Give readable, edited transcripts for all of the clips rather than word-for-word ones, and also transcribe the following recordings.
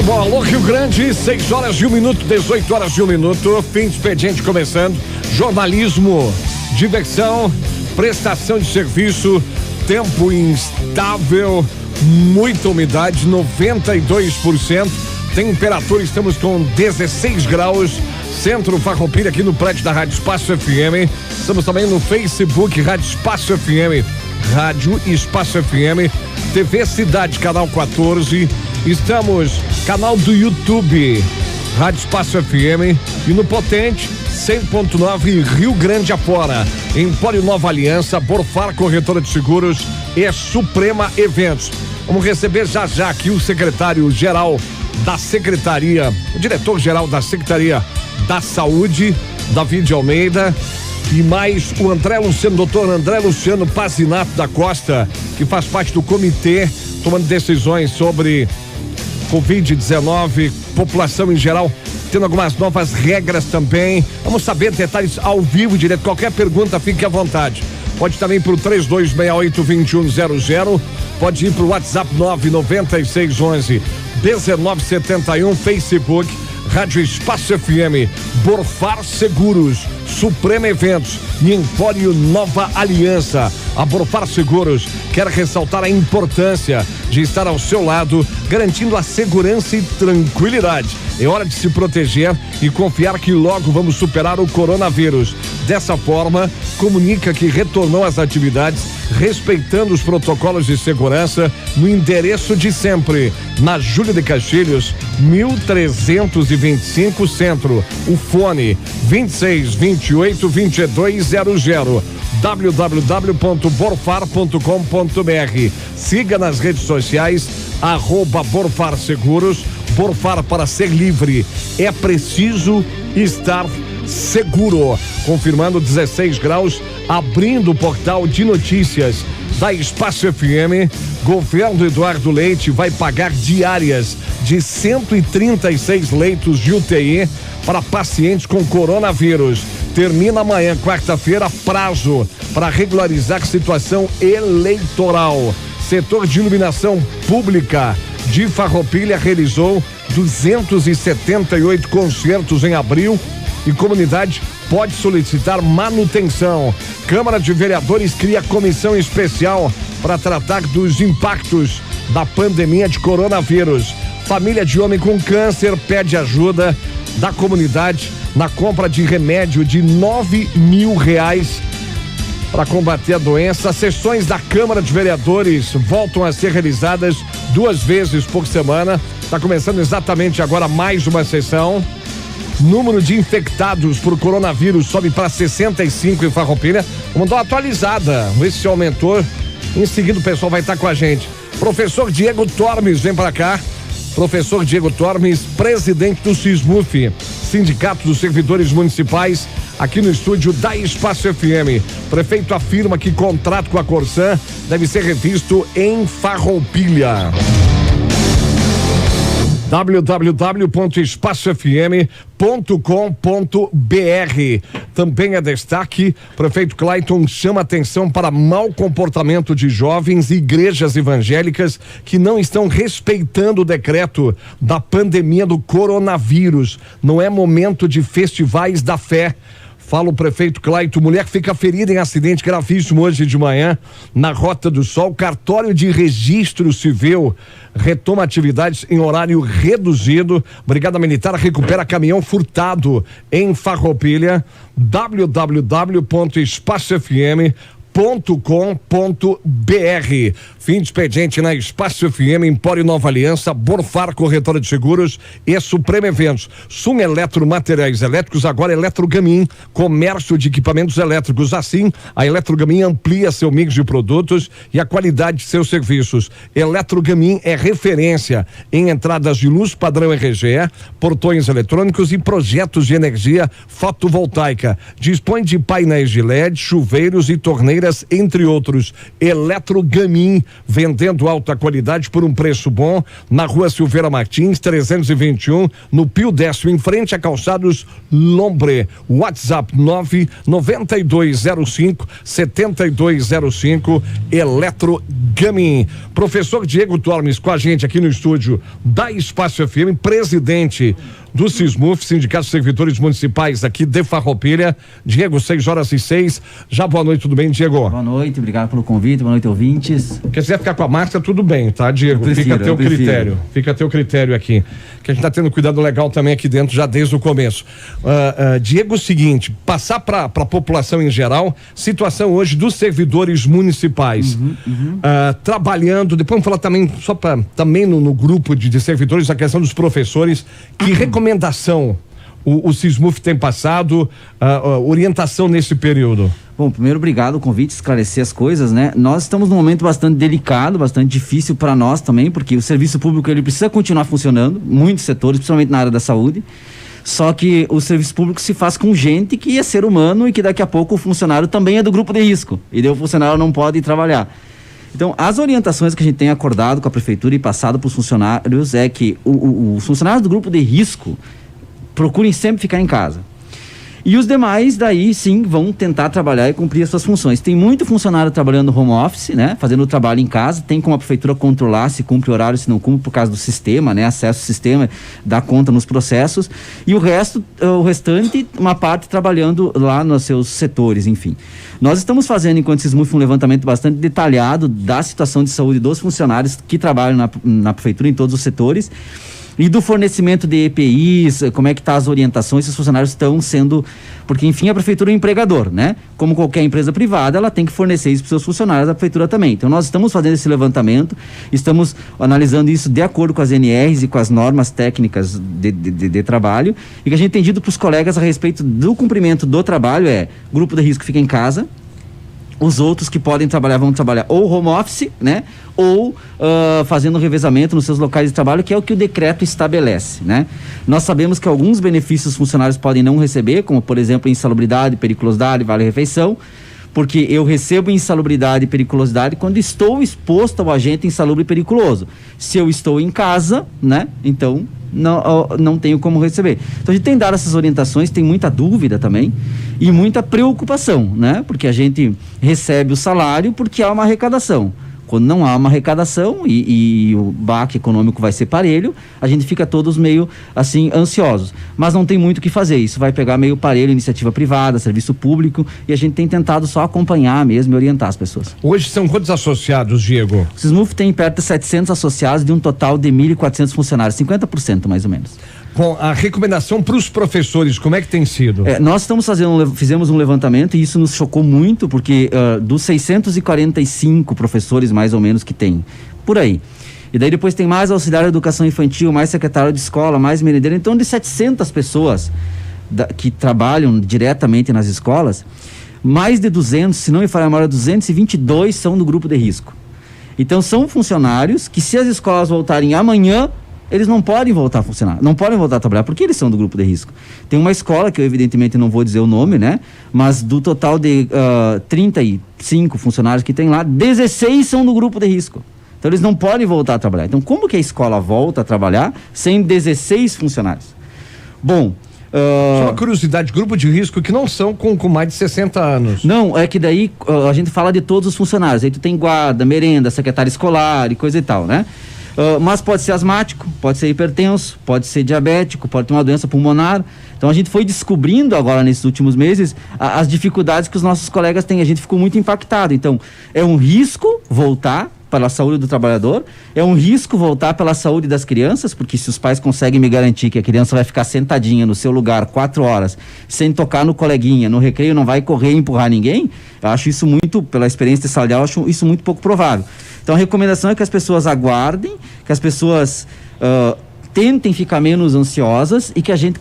Muito bom, alô Rio Grande, 6 horas e 1 minuto, 18 horas e 1 minuto, fim de expediente começando, jornalismo, diversão, prestação de serviço, tempo instável, muita umidade, 92%, temperatura, estamos com 16 graus, Centro Farroupilha aqui no prédio da Rádio Espaço FM, estamos também no Facebook, Rádio Espaço FM, Rádio Espaço FM, TV Cidade, canal 14, estamos canal do YouTube, Rádio Espaço FM e no Potente 100.9 Rio Grande afora, Empório Nova Aliança, Borfar Corretora de Seguros e Suprema Eventos. Vamos receber já aqui o secretário-geral da Secretaria, o diretor-geral da Secretaria da Saúde, David Almeida, e mais o doutor André Luciano Pazinato da Costa, que faz parte do comitê tomando decisões sobre Covid-19, população em geral, tendo algumas novas regras também. Vamos saber detalhes ao vivo, direto. Qualquer pergunta, fique à vontade. Pode também para o 3268-2100, pode ir para o WhatsApp 99611-1971, Facebook, Rádio Espaço FM, Borfar Seguros, Suprema Eventos e Empório Nova Aliança. A Borfar Seguros quer ressaltar a importância de estar ao seu lado, garantindo a segurança e tranquilidade. É hora de se proteger e confiar que logo vamos superar o coronavírus. Dessa forma, comunica que retornou às atividades, respeitando os protocolos de segurança, no endereço de sempre, na Júlio de Castilhos, 1325 Centro. O fone 2628-2200. www.borfar.com.br. Siga nas redes sociais @Borfar Seguros. Borfar, para ser livre é preciso estar seguro. Confirmando 16 graus, abrindo o portal de notícias da Espaço FM, governo Eduardo Leite vai pagar diárias de 136 leitos de UTI para pacientes com coronavírus. Termina amanhã, quarta-feira, prazo para regularizar situação eleitoral. Setor de iluminação pública de Farroupilha realizou 278 concertos em abril e comunidade pode solicitar manutenção. Câmara de Vereadores cria comissão especial para tratar dos impactos da pandemia de coronavírus. Família de homem com câncer pede ajuda da comunidade na compra de remédio de R$9.000 para combater a doença. As sessões da Câmara de Vereadores voltam a ser realizadas 2 vezes por semana. Está começando exatamente agora mais uma sessão. Número de infectados por coronavírus sobe para 65 em Farroupilha. Vamos dar uma atualizada, ver se aumentou. Em seguida o pessoal vai estar com a gente. Professor Diego Tormes, vem para cá. Professor Diego Tormes, presidente do SISMUF, Sindicato dos Servidores Municipais, aqui no estúdio da Espaço FM. Prefeito afirma que contrato com a Corsan deve ser revisto em Farroupilha. www.espacofm.com.br. Também é destaque, prefeito Clayton chama atenção para mau comportamento de jovens e igrejas evangélicas que não estão respeitando o decreto da pandemia do coronavírus. Não é momento de festivais da fé. Fala o prefeito Clayton. Mulher fica ferida em acidente gravíssimo hoje de manhã na Rota do Sol. Cartório de Registro Civil retoma atividades em horário reduzido. Brigada Militar recupera caminhão furtado em Farroupilha. www.espacofm.com.br. Fim de expediente na Espaço FM, Empório Nova Aliança, Borfar Corretora de Seguros e Suprema Eventos. Sum Eletromateriais Elétricos, agora Eletrogamin, comércio de equipamentos elétricos. Assim, a Eletrogamin amplia seu mix de produtos e a qualidade de seus serviços. Eletrogamin é referência em entradas de luz padrão RGE, portões eletrônicos e projetos de energia fotovoltaica. Dispõe de painéis de LED, chuveiros e torneiras cadeiras, entre outros. Eletrogamin, vendendo alta qualidade por um preço bom, na Rua Silveira Martins, 321, no Pio Décio, em frente a Calçados Lombre. WhatsApp 99205-7205, Eletrogamin. Professor Diego Tormes com a gente aqui no estúdio da Espaço FM, presidente do SISMUF, Sindicato de Servidores Municipais aqui de Farroupilha. Diego, 6h06. Já boa noite, tudo bem, Diego? Boa noite, obrigado pelo convite, boa noite, ouvintes. Se quiser ficar com a máscara, tudo bem, tá, Diego? Fica a teu critério. Fica a teu critério aqui. Que a gente tá tendo cuidado legal também aqui dentro, já desde o começo. Diego, o seguinte, passar para a população em geral, situação hoje dos servidores municipais. Trabalhando, depois vamos falar também, também no grupo de servidores, a questão dos professores. Que recomendação o SISMUF tem passado, orientação nesse período? Bom, primeiro, obrigado o convite, esclarecer as coisas, né? Nós estamos num momento bastante delicado, bastante difícil para nós também, porque o serviço público ele precisa continuar funcionando, muitos setores, principalmente na área da saúde. Só que o serviço público se faz com gente que é ser humano e que daqui a pouco o funcionário também é do grupo de risco. E daí o funcionário não pode trabalhar. Então, as orientações que a gente tem acordado com a prefeitura e passado para os funcionários é que os funcionários do grupo de risco procurem sempre ficar em casa. E os demais, daí sim, vão tentar trabalhar e cumprir as suas funções. Tem muito funcionário trabalhando home office, né? Fazendo o trabalho em casa. Tem como a prefeitura controlar se cumpre o horário, se não cumpre, por causa do sistema, né? Acesso ao sistema, dar conta nos processos. E o restante, uma parte trabalhando lá nos seus setores, enfim. Nós estamos fazendo, enquanto SISMUF, um levantamento bastante detalhado da situação de saúde dos funcionários que trabalham na prefeitura em todos os setores. E do fornecimento de EPIs, como é que tá as orientações, se os funcionários estão sendo... Porque, enfim, a prefeitura é um empregador, né? Como qualquer empresa privada, ela tem que fornecer isso para os seus funcionários, a prefeitura também. Então, nós estamos fazendo esse levantamento, estamos analisando isso de acordo com as NRs e com as normas técnicas de trabalho, e que a gente tem dito para os colegas a respeito do cumprimento do trabalho grupo de risco fica em casa, os outros que podem trabalhar vão trabalhar ou home office, né? Ou fazendo revezamento nos seus locais de trabalho, que é o que o decreto estabelece, né? Nós sabemos que alguns benefícios os funcionários podem não receber, como por exemplo insalubridade, periculosidade, vale-refeição, porque eu recebo insalubridade e periculosidade quando estou exposto ao agente insalubre e periculoso. Se eu estou em casa, né? Então não tenho como receber. Então a gente tem dado essas orientações, tem muita dúvida também e muita preocupação, né? Porque a gente recebe o salário porque há uma arrecadação. Quando não há uma arrecadação e o baque econômico vai ser parelho, a gente fica todos meio assim ansiosos. Mas não tem muito o que fazer, isso vai pegar meio parelho, iniciativa privada, serviço público, e a gente tem tentado só acompanhar mesmo e orientar as pessoas. Hoje são quantos associados, Diego? O SISMUF tem perto de 700 associados de um total de 1.400 funcionários, 50% mais ou menos. Com a recomendação para os professores, como é que tem sido? Nós fizemos um levantamento e isso nos chocou muito, porque dos 645 professores mais ou menos que tem, por aí. E daí depois tem mais auxiliar de educação infantil, mais secretário de escola, mais merendeiro. Então, de 700 pessoas que trabalham diretamente nas escolas, mais de 200, se não me falha a memória, 222 são do grupo de risco. Então, são funcionários que, se as escolas voltarem amanhã, eles não podem voltar a funcionar, não podem voltar a trabalhar, porque eles são do grupo de risco. Tem uma escola, que eu evidentemente não vou dizer o nome, né? Mas do total de 35 funcionários que tem lá, 16 são do grupo de risco. Então eles não podem voltar a trabalhar. Então como que a escola volta a trabalhar sem 16 funcionários? Bom... Só uma curiosidade, grupo de risco que não são com mais de 60 anos. Não, é que daí a gente fala de todos os funcionários. Aí tu tem guarda, merenda, secretário escolar e coisa e tal, né? Mas pode ser asmático, pode ser hipertenso, pode ser diabético, pode ter uma doença pulmonar. Então a gente foi descobrindo agora nesses últimos meses as dificuldades que os nossos colegas têm. A gente ficou muito impactado. Então é um risco voltar pela saúde do trabalhador, é um risco voltar pela saúde das crianças, porque se os pais conseguem me garantir que a criança vai ficar sentadinha no seu lugar 4 horas, sem tocar no coleguinha, no recreio não vai correr e empurrar ninguém, eu acho isso muito, pela experiência de sala, eu acho isso muito pouco provável. Então a recomendação é que as pessoas aguardem, que as pessoas tentem ficar menos ansiosas e que a gente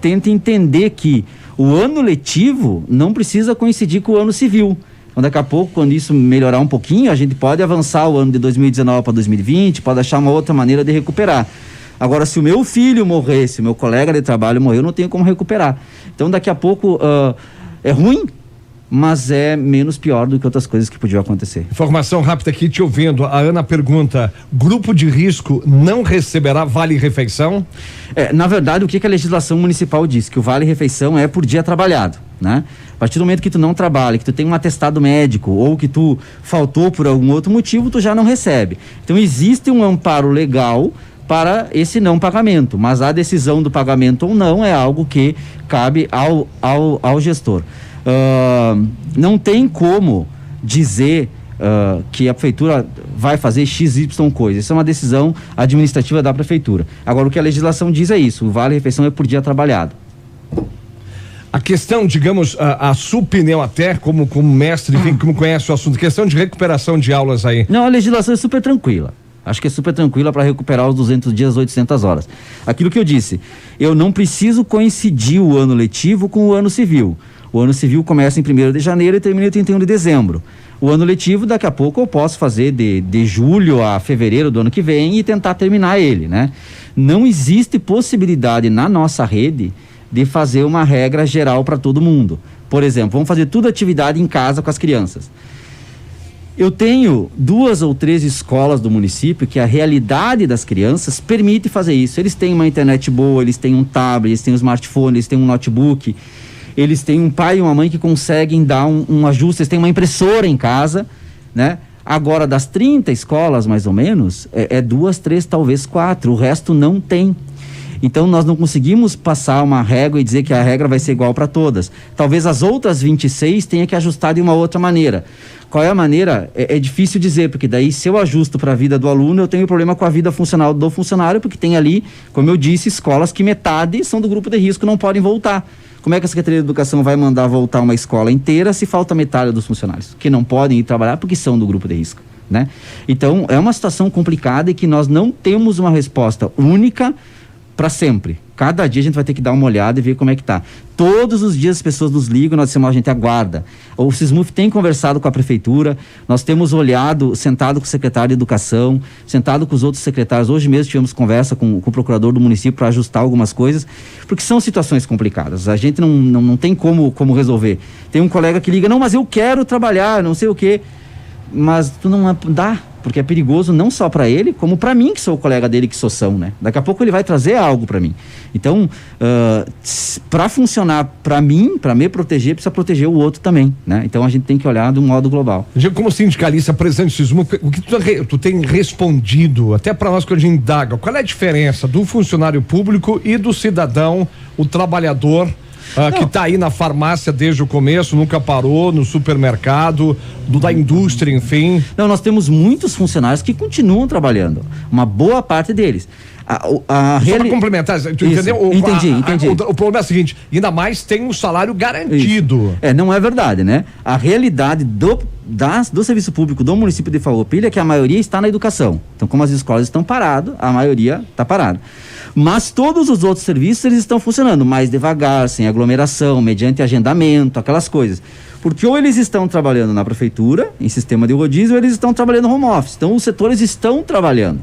tente entender que o ano letivo não precisa coincidir com o ano civil. Então, daqui a pouco, quando isso melhorar um pouquinho, a gente pode avançar o ano de 2019 para 2020, pode achar uma outra maneira de recuperar. Agora, se o meu filho morrer, se o meu colega de trabalho morrer, eu não tenho como recuperar. Então, daqui a pouco, é ruim, mas é menos pior do que outras coisas que podiam acontecer. Informação rápida aqui, te ouvindo. A Ana pergunta: grupo de risco não receberá vale-refeição? Na verdade, o que a legislação municipal diz? Que o vale-refeição é por dia trabalhado, né? A partir do momento que tu não trabalha, que tu tem um atestado médico ou que tu faltou por algum outro motivo, tu já não recebe. Então existe um amparo legal para esse não pagamento, mas a decisão do pagamento ou não é algo que cabe ao gestor. Não tem como dizer que a prefeitura vai fazer XY coisa. Isso é uma decisão administrativa da prefeitura. Agora, o que a legislação diz é isso: o vale-refeição é por dia trabalhado. A questão, digamos, a Supneu até, como mestre, enfim, como conhece o assunto, questão de recuperação de aulas aí. Não, a legislação é super tranquila. Acho que é super tranquila para recuperar os 200 dias, 800 horas. Aquilo que eu disse, eu não preciso coincidir o ano letivo com o ano civil. O ano civil começa em 1º de janeiro e termina em 31 de dezembro. O ano letivo, daqui a pouco, eu posso fazer de julho a fevereiro do ano que vem e tentar terminar ele, né? Não existe possibilidade na nossa rede de fazer uma regra geral para todo mundo. Por exemplo, vamos fazer tudo atividade em casa com as crianças. Eu tenho 2 ou 3 escolas do município que a realidade das crianças permite fazer isso. Eles têm uma internet boa, eles têm um tablet, eles têm um smartphone, eles têm um notebook, eles têm um pai e uma mãe que conseguem dar um ajuste, eles têm uma impressora em casa, né? Agora, das 30 escolas, mais ou menos, 2, 3, talvez 4, o resto não tem. Então, nós não conseguimos passar uma régua e dizer que a regra vai ser igual para todas. Talvez as outras 26 tenha que ajustar de uma outra maneira. Qual é a maneira? É difícil dizer, porque daí, se eu ajusto para a vida do aluno, eu tenho problema com a vida funcional do funcionário, porque tem ali, como eu disse, escolas que metade são do grupo de risco, não podem voltar. Como é que a Secretaria de Educação vai mandar voltar uma escola inteira se falta metade dos funcionários, que não podem ir trabalhar porque são do grupo de risco, né? Então, é uma situação complicada e que nós não temos uma resposta única para sempre. Cada dia a gente vai ter que dar uma olhada e ver como é que tá. Todos os dias as pessoas nos ligam, nós dizemos, a gente aguarda. O Sismuf tem conversado com a prefeitura, nós temos olhado, sentado com o secretário de Educação, sentado com os outros secretários. Hoje mesmo tivemos conversa com o procurador do município para ajustar algumas coisas, porque são situações complicadas. A gente não tem como resolver. Tem um colega que liga, não, mas eu quero trabalhar, não sei o quê. Mas tu não dá, porque é perigoso não só para ele, como para mim, que sou o colega dele, que sou são, né? Daqui a pouco ele vai trazer algo para mim. Então, para funcionar para mim, para me proteger, precisa proteger o outro também, né? Então a gente tem que olhar de um modo global. Como sindicalista presente no Sismuf, o que tu tem respondido, até para nós que a gente indaga, qual é a diferença do funcionário público e do cidadão, o trabalhador, que está aí na farmácia desde o começo, nunca parou, no supermercado, da indústria, enfim? Não, nós temos muitos funcionários que continuam trabalhando, uma boa parte deles. Só para complementar, tu entendeu? Entendi. O problema é o seguinte, ainda mais tem um salário garantido. Isso. Não é verdade, né? A realidade do serviço público do município de Farroupilha é que a maioria está na educação. Então, como as escolas estão paradas, a maioria está parada. Mas todos os outros serviços, eles estão funcionando mais devagar, sem aglomeração, mediante agendamento, aquelas coisas. Porque ou eles estão trabalhando na prefeitura, em sistema de rodízio, ou eles estão trabalhando home office. Então, os setores estão trabalhando.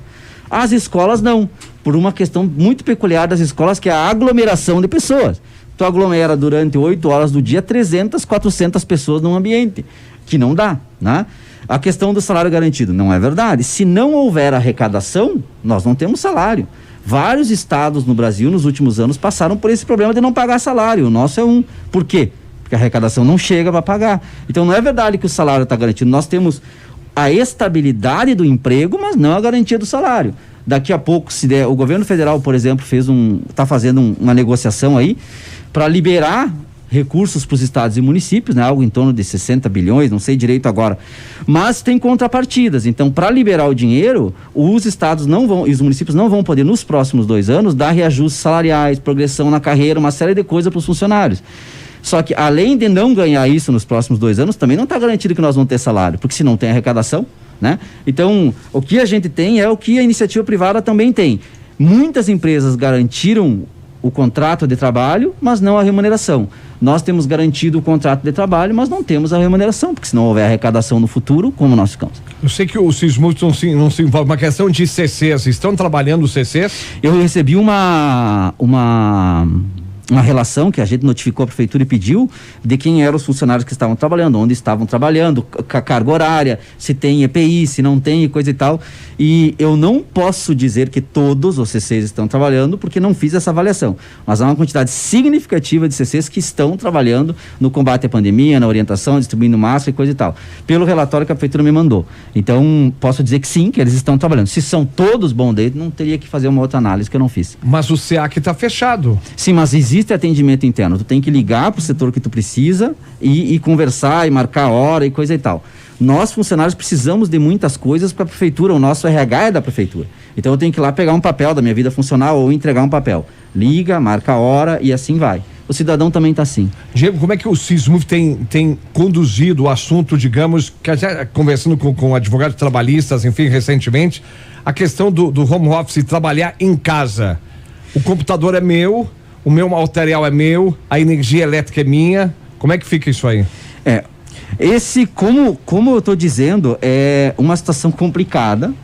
As escolas não, por uma questão muito peculiar das escolas, que é a aglomeração de pessoas. Tu aglomera durante 8 horas do dia 300, 400 pessoas num ambiente, que não dá, né? A questão do salário garantido não é verdade. Se não houver arrecadação, nós não temos salário. Vários estados no Brasil, nos últimos anos, passaram por esse problema de não pagar salário. O nosso é um. Por quê? Porque a arrecadação não chega para pagar. Então, não é verdade que o salário está garantido. Nós temos a estabilidade do emprego, mas não a garantia do salário. Daqui a pouco, se der, o governo federal, por exemplo, está fazendo uma negociação aí para liberar recursos para os estados e municípios, né? Algo em torno de 60 bilhões, não sei direito agora, mas tem contrapartidas. Então, para liberar o dinheiro, os estados não vão, e os municípios não vão poder, nos próximos 2 anos, dar reajustes salariais, progressão na carreira, uma série de coisas para os funcionários. Só que, além de não ganhar isso nos próximos 2 anos, também não está garantido que nós vamos ter salário, porque se não tem arrecadação, né? Então, o que a gente tem é o que a iniciativa privada também tem. Muitas empresas garantiram o contrato de trabalho, mas não a remuneração. Nós temos garantido o contrato de trabalho, mas não temos a remuneração, porque se não houver arrecadação no futuro, como nós ficamos? Eu sei que o Sismuf não se envolve, uma questão de CCs, estão trabalhando os CCs? Eu recebi uma uma relação que a gente notificou a prefeitura e pediu de quem eram os funcionários que estavam trabalhando, onde estavam trabalhando, carga horária, se tem EPI, se não tem, coisa e tal. E eu não posso dizer que todos os CCs estão trabalhando, porque não fiz essa avaliação. Mas há uma quantidade significativa de CCs que estão trabalhando no combate à pandemia, na orientação, distribuindo máscara e coisa e tal. Pelo relatório que a prefeitura me mandou. Então, posso dizer que sim, que eles estão trabalhando. Se são todos bons deles, não teria que fazer uma outra análise que eu não fiz. Mas o SEAC está fechado. Sim, mas existe atendimento interno. Tu tem que ligar para o setor que tu precisa e conversar e marcar hora e coisa e tal. Nós, funcionários, precisamos de muitas coisas para a prefeitura. O nosso RH é da prefeitura. Então eu tenho que ir lá pegar um papel da minha vida funcional ou entregar um papel. Liga, marca a hora e assim vai. O cidadão também está assim. Diego, como é que o SISMUV tem conduzido o assunto, digamos, que já conversando com advogados trabalhistas, enfim, recentemente, a questão do home office, trabalhar em casa. O computador é meu, o meu material é meu, a energia elétrica é minha. Como é que fica isso aí? Como eu estou dizendo, é uma situação complicada.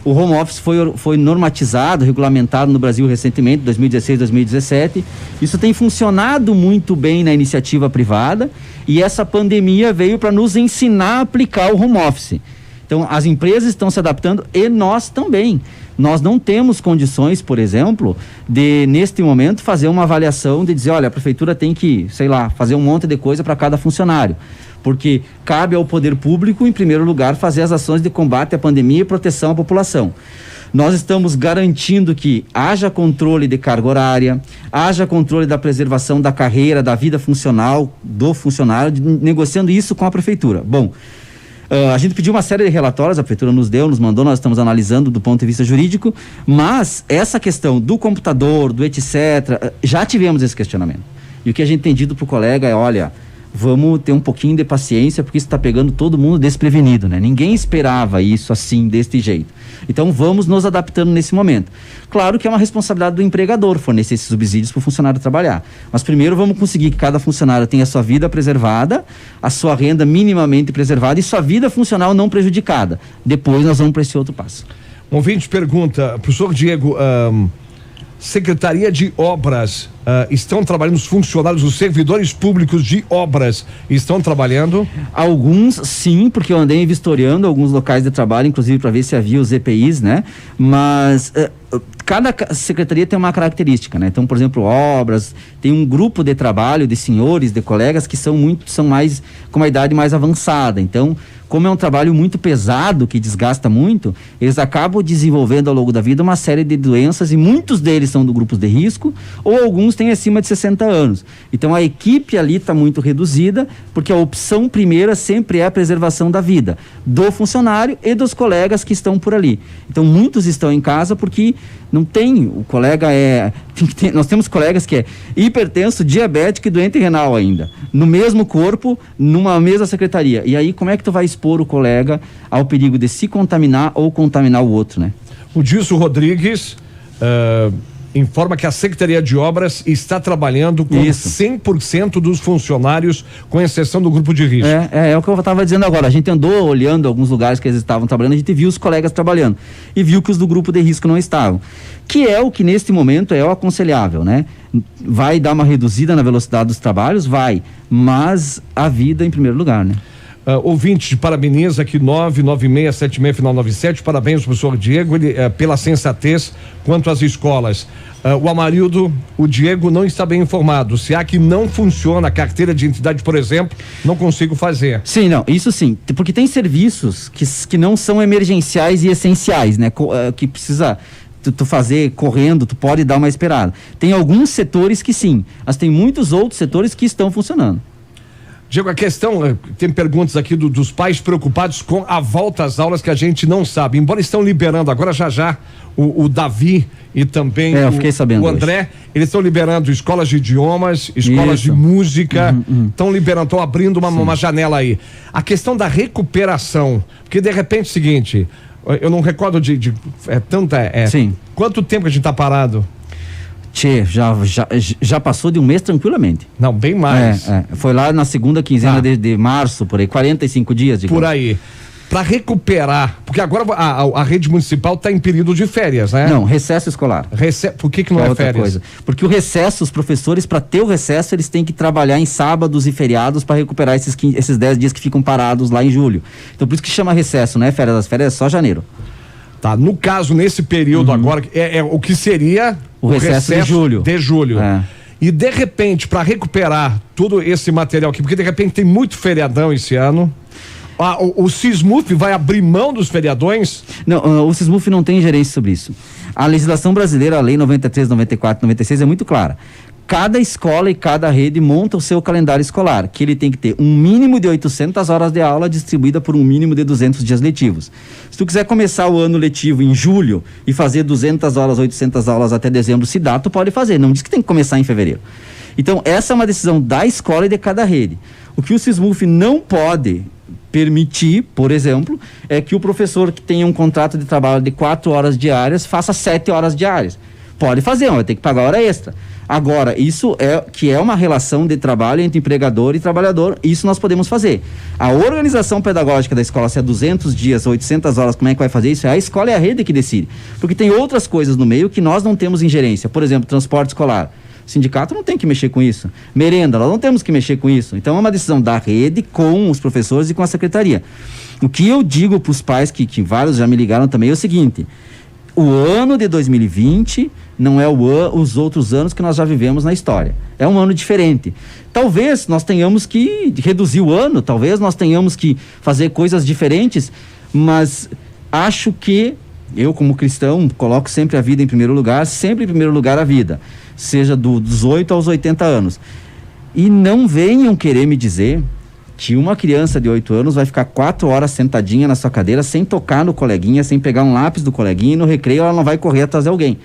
O home office foi normatizado, regulamentado no Brasil recentemente, 2016, 2017. Isso tem funcionado muito bem na iniciativa privada e essa pandemia veio para nos ensinar a aplicar o home office. Então, as empresas estão se adaptando e nós também. Nós não temos condições, por exemplo, de, neste momento, fazer uma avaliação de dizer, olha, a prefeitura tem que, sei lá, fazer um monte de coisa para cada funcionário. Porque cabe ao poder público, em primeiro lugar, fazer as ações de combate à pandemia e proteção à população. Nós estamos garantindo que haja controle de carga horária, haja controle da preservação da carreira, da vida funcional do funcionário, negociando isso com a prefeitura. Bom, a gente pediu uma série de relatórios, a prefeitura nos mandou, nós estamos analisando do ponto de vista jurídico, mas essa questão do computador, do etc., já tivemos esse questionamento. E o que a gente tem dito para o colega é, olha, vamos ter um pouquinho de paciência, porque isso está pegando todo mundo desprevenido, né? Ninguém esperava isso assim, deste jeito. Então, vamos nos adaptando nesse momento. Claro que é uma responsabilidade do empregador fornecer esses subsídios para o funcionário trabalhar. Mas primeiro vamos conseguir que cada funcionário tenha a sua vida preservada, a sua renda minimamente preservada e sua vida funcional não prejudicada. Depois nós vamos para esse outro passo. Um ouvinte pergunta, professor Diego, Secretaria de Obras, estão trabalhando os funcionários, os servidores públicos de obras estão trabalhando? Alguns sim, porque eu andei vistoriando alguns locais de trabalho, inclusive para ver se havia os EPIs, né? Mas cada secretaria tem uma característica, né? Então, por exemplo, obras, tem um grupo de trabalho de senhores, de colegas que são mais com uma idade mais avançada. Então, como é um trabalho muito pesado, que desgasta muito, eles acabam desenvolvendo ao longo da vida uma série de doenças e muitos deles são do grupo de risco ou alguns têm acima de 60 anos. Então a equipe ali está muito reduzida, porque a opção primeira sempre é a preservação da vida do funcionário e dos colegas que estão por ali. Então muitos estão em casa porque não tem, o colega nós temos colegas que é hipertenso, diabético e doente renal ainda, no mesmo corpo, numa mesma secretaria. E aí como é que tu vai expor o colega ao perigo de se contaminar ou contaminar o outro, né? O Dilson Rodrigues informa que a Secretaria de Obras está trabalhando com 100% dos funcionários, com exceção do grupo de risco. É o que eu estava dizendo agora. A gente andou olhando alguns lugares que eles estavam trabalhando, a gente viu os colegas trabalhando e viu que os do grupo de risco não estavam. Que é o que neste momento é o aconselhável, né? Vai dar uma reduzida na velocidade dos trabalhos? Vai, mas a vida em primeiro lugar, né? Ouvinte, parabeniza aqui 99676 final 97, parabéns professor Diego, ele, pela sensatez quanto às escolas. O Amarildo, o Diego não está bem informado, se há que não funciona a carteira de identidade, por exemplo, não consigo fazer. Sim, não, isso sim, porque tem serviços que não são emergenciais e essenciais, né? Que precisa tu fazer correndo, tu pode dar uma esperada. Tem alguns setores que sim, mas tem muitos outros setores que estão funcionando. Diego, a questão, tem perguntas aqui dos pais preocupados com a volta às aulas que a gente não sabe, embora estão liberando agora já o Davi e também o André, hoje. Eles estão liberando escolas de idiomas, escolas de música, estão liberando, estão abrindo uma janela aí. A questão da recuperação, porque de repente é o seguinte, eu não recordo Sim. Quanto tempo que a gente está parado? Já passou de um mês tranquilamente. Não, bem mais. Foi lá na segunda quinzena de março, por aí, 45 dias. Por aí. para recuperar, porque agora a rede municipal está em período de férias, né? Não, recesso escolar. Por que não é outra férias? Coisa. Porque o recesso, os professores, para ter o recesso, eles têm que trabalhar em sábados e feriados para recuperar esses 10 dias que ficam parados lá em julho. Então, por isso que chama recesso, né? Férias, as férias é só janeiro. Tá, no caso, nesse período agora, é o que seria o recesso de julho. É. E, de repente, para recuperar todo esse material aqui, porque, de repente, tem muito feriadão esse ano... O Sismuf vai abrir mão dos feriadões? Não, o Sismuf não tem gerência sobre isso. A legislação brasileira, a lei 93, 94, 96 é muito clara. Cada escola e cada rede monta o seu calendário escolar, que ele tem que ter um mínimo de 800 horas de aula distribuída por um mínimo de 200 dias letivos. Se tu quiser começar o ano letivo em julho e fazer 200 horas, 800 aulas até dezembro, se dá, tu pode fazer. Não diz que tem que começar em fevereiro. Então, essa é uma decisão da escola e de cada rede. O que o Sismuf não pode permitir, por exemplo, é que o professor que tenha um contrato de trabalho de 4 horas diárias faça 7 horas diárias. Pode fazer, mas vai ter que pagar hora extra. Agora, isso é uma relação de trabalho entre empregador e trabalhador, isso nós podemos fazer. A organização pedagógica da escola, se é 200 dias, 800 horas, como é que vai fazer isso? É a escola e a rede que decide. Porque tem outras coisas no meio que nós não temos ingerência. Por exemplo, transporte escolar. O sindicato não tem que mexer com isso. Merenda, nós não temos que mexer com isso. Então é uma decisão da rede com os professores e com a secretaria. O que eu digo para os pais, que vários já me ligaram também, é o seguinte: o ano de 2020 não é os outros anos que nós já vivemos na história. É um ano diferente. Talvez nós tenhamos que reduzir o ano, talvez nós tenhamos que fazer coisas diferentes, mas acho que eu, como cristão, coloco sempre a vida em primeiro lugar, sempre em primeiro lugar a vida. Seja dos 8 aos 80 anos. E não venham querer me dizer que uma criança de 8 anos vai ficar 4 horas sentadinha na sua cadeira sem tocar no coleguinha, sem pegar um lápis do coleguinha, e no recreio ela não vai correr atrás de alguém.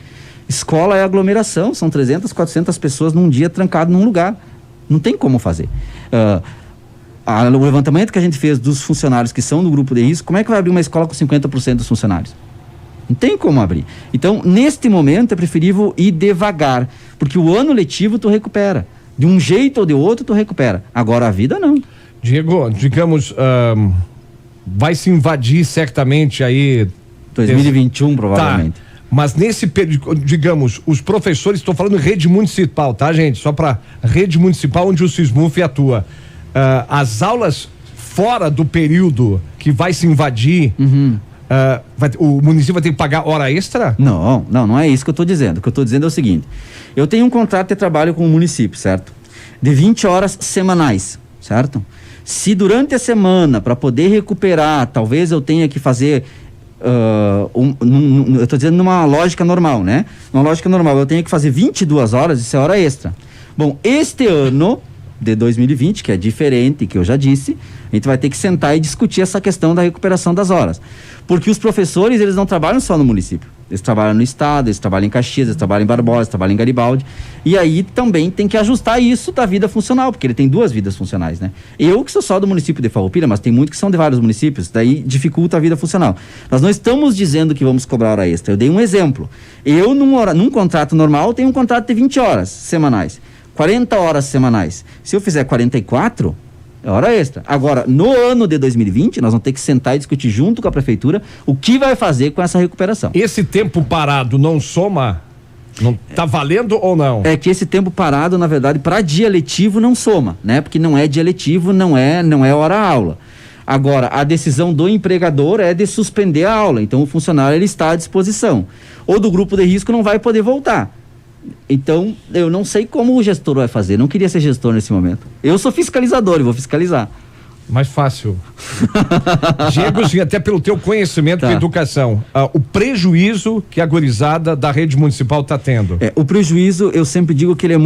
Escola é aglomeração, são 300, 400 pessoas num dia trancado num lugar. Não tem como fazer. O levantamento que a gente fez dos funcionários que são do grupo de risco, como é que vai abrir uma escola com 50% dos funcionários? Não tem como abrir. Então, neste momento, é preferível ir devagar, porque o ano letivo tu recupera. De um jeito ou de outro, tu recupera. Agora, a vida, não. Diego, digamos, vai se invadir certamente aí... 2021, provavelmente. Tá, mas nesse período, digamos, os professores, estou falando em rede municipal, tá, gente? Só para rede municipal onde o Sismuf atua. As aulas fora do período que vai se invadir... o município vai ter que pagar hora extra? Não é isso que eu estou dizendo. O que eu estou dizendo é o seguinte: eu tenho um contrato de trabalho com o município, certo? De 20 horas semanais, certo? Se durante a semana, para poder recuperar, talvez eu tenha que fazer, eu estou dizendo numa lógica normal, né? Numa lógica normal, eu tenho que fazer 22 horas, isso é hora extra. Bom, este ano de 2020, que é diferente, que eu já disse, a gente vai ter que sentar e discutir essa questão da recuperação das horas. Porque os professores, eles não trabalham só no município. Eles trabalham no estado, eles trabalham em Caxias, eles trabalham em Barbosa, eles trabalham em Garibaldi. E aí também tem que ajustar isso da vida funcional, porque ele tem 2 vidas funcionais, né? Eu que sou só do município de Farroupilha, mas tem muitos que são de vários municípios, daí dificulta a vida funcional. Nós não estamos dizendo que vamos cobrar hora extra. Eu dei um exemplo. Eu, num contrato normal, tenho um contrato de 20 horas semanais. 40 horas semanais. Se eu fizer 44... é hora extra. Agora, no ano de 2020, nós vamos ter que sentar e discutir junto com a prefeitura o que vai fazer com essa recuperação. Esse tempo parado não soma? Não tá valendo ou não? É que esse tempo parado, na verdade, para dia letivo não soma, né? Porque não é dia letivo, não é hora-aula. Agora, a decisão do empregador é de suspender a aula. Então, o funcionário ele está à disposição. Ou do grupo de risco não vai poder voltar. Então, eu não sei como o gestor vai fazer. Não queria ser gestor nesse momento. Eu sou fiscalizador e vou fiscalizar. Mais fácil. Diego, sim, até pelo teu conhecimento com educação, o prejuízo que a gurizada da rede municipal está tendo. O prejuízo, eu sempre digo que ele é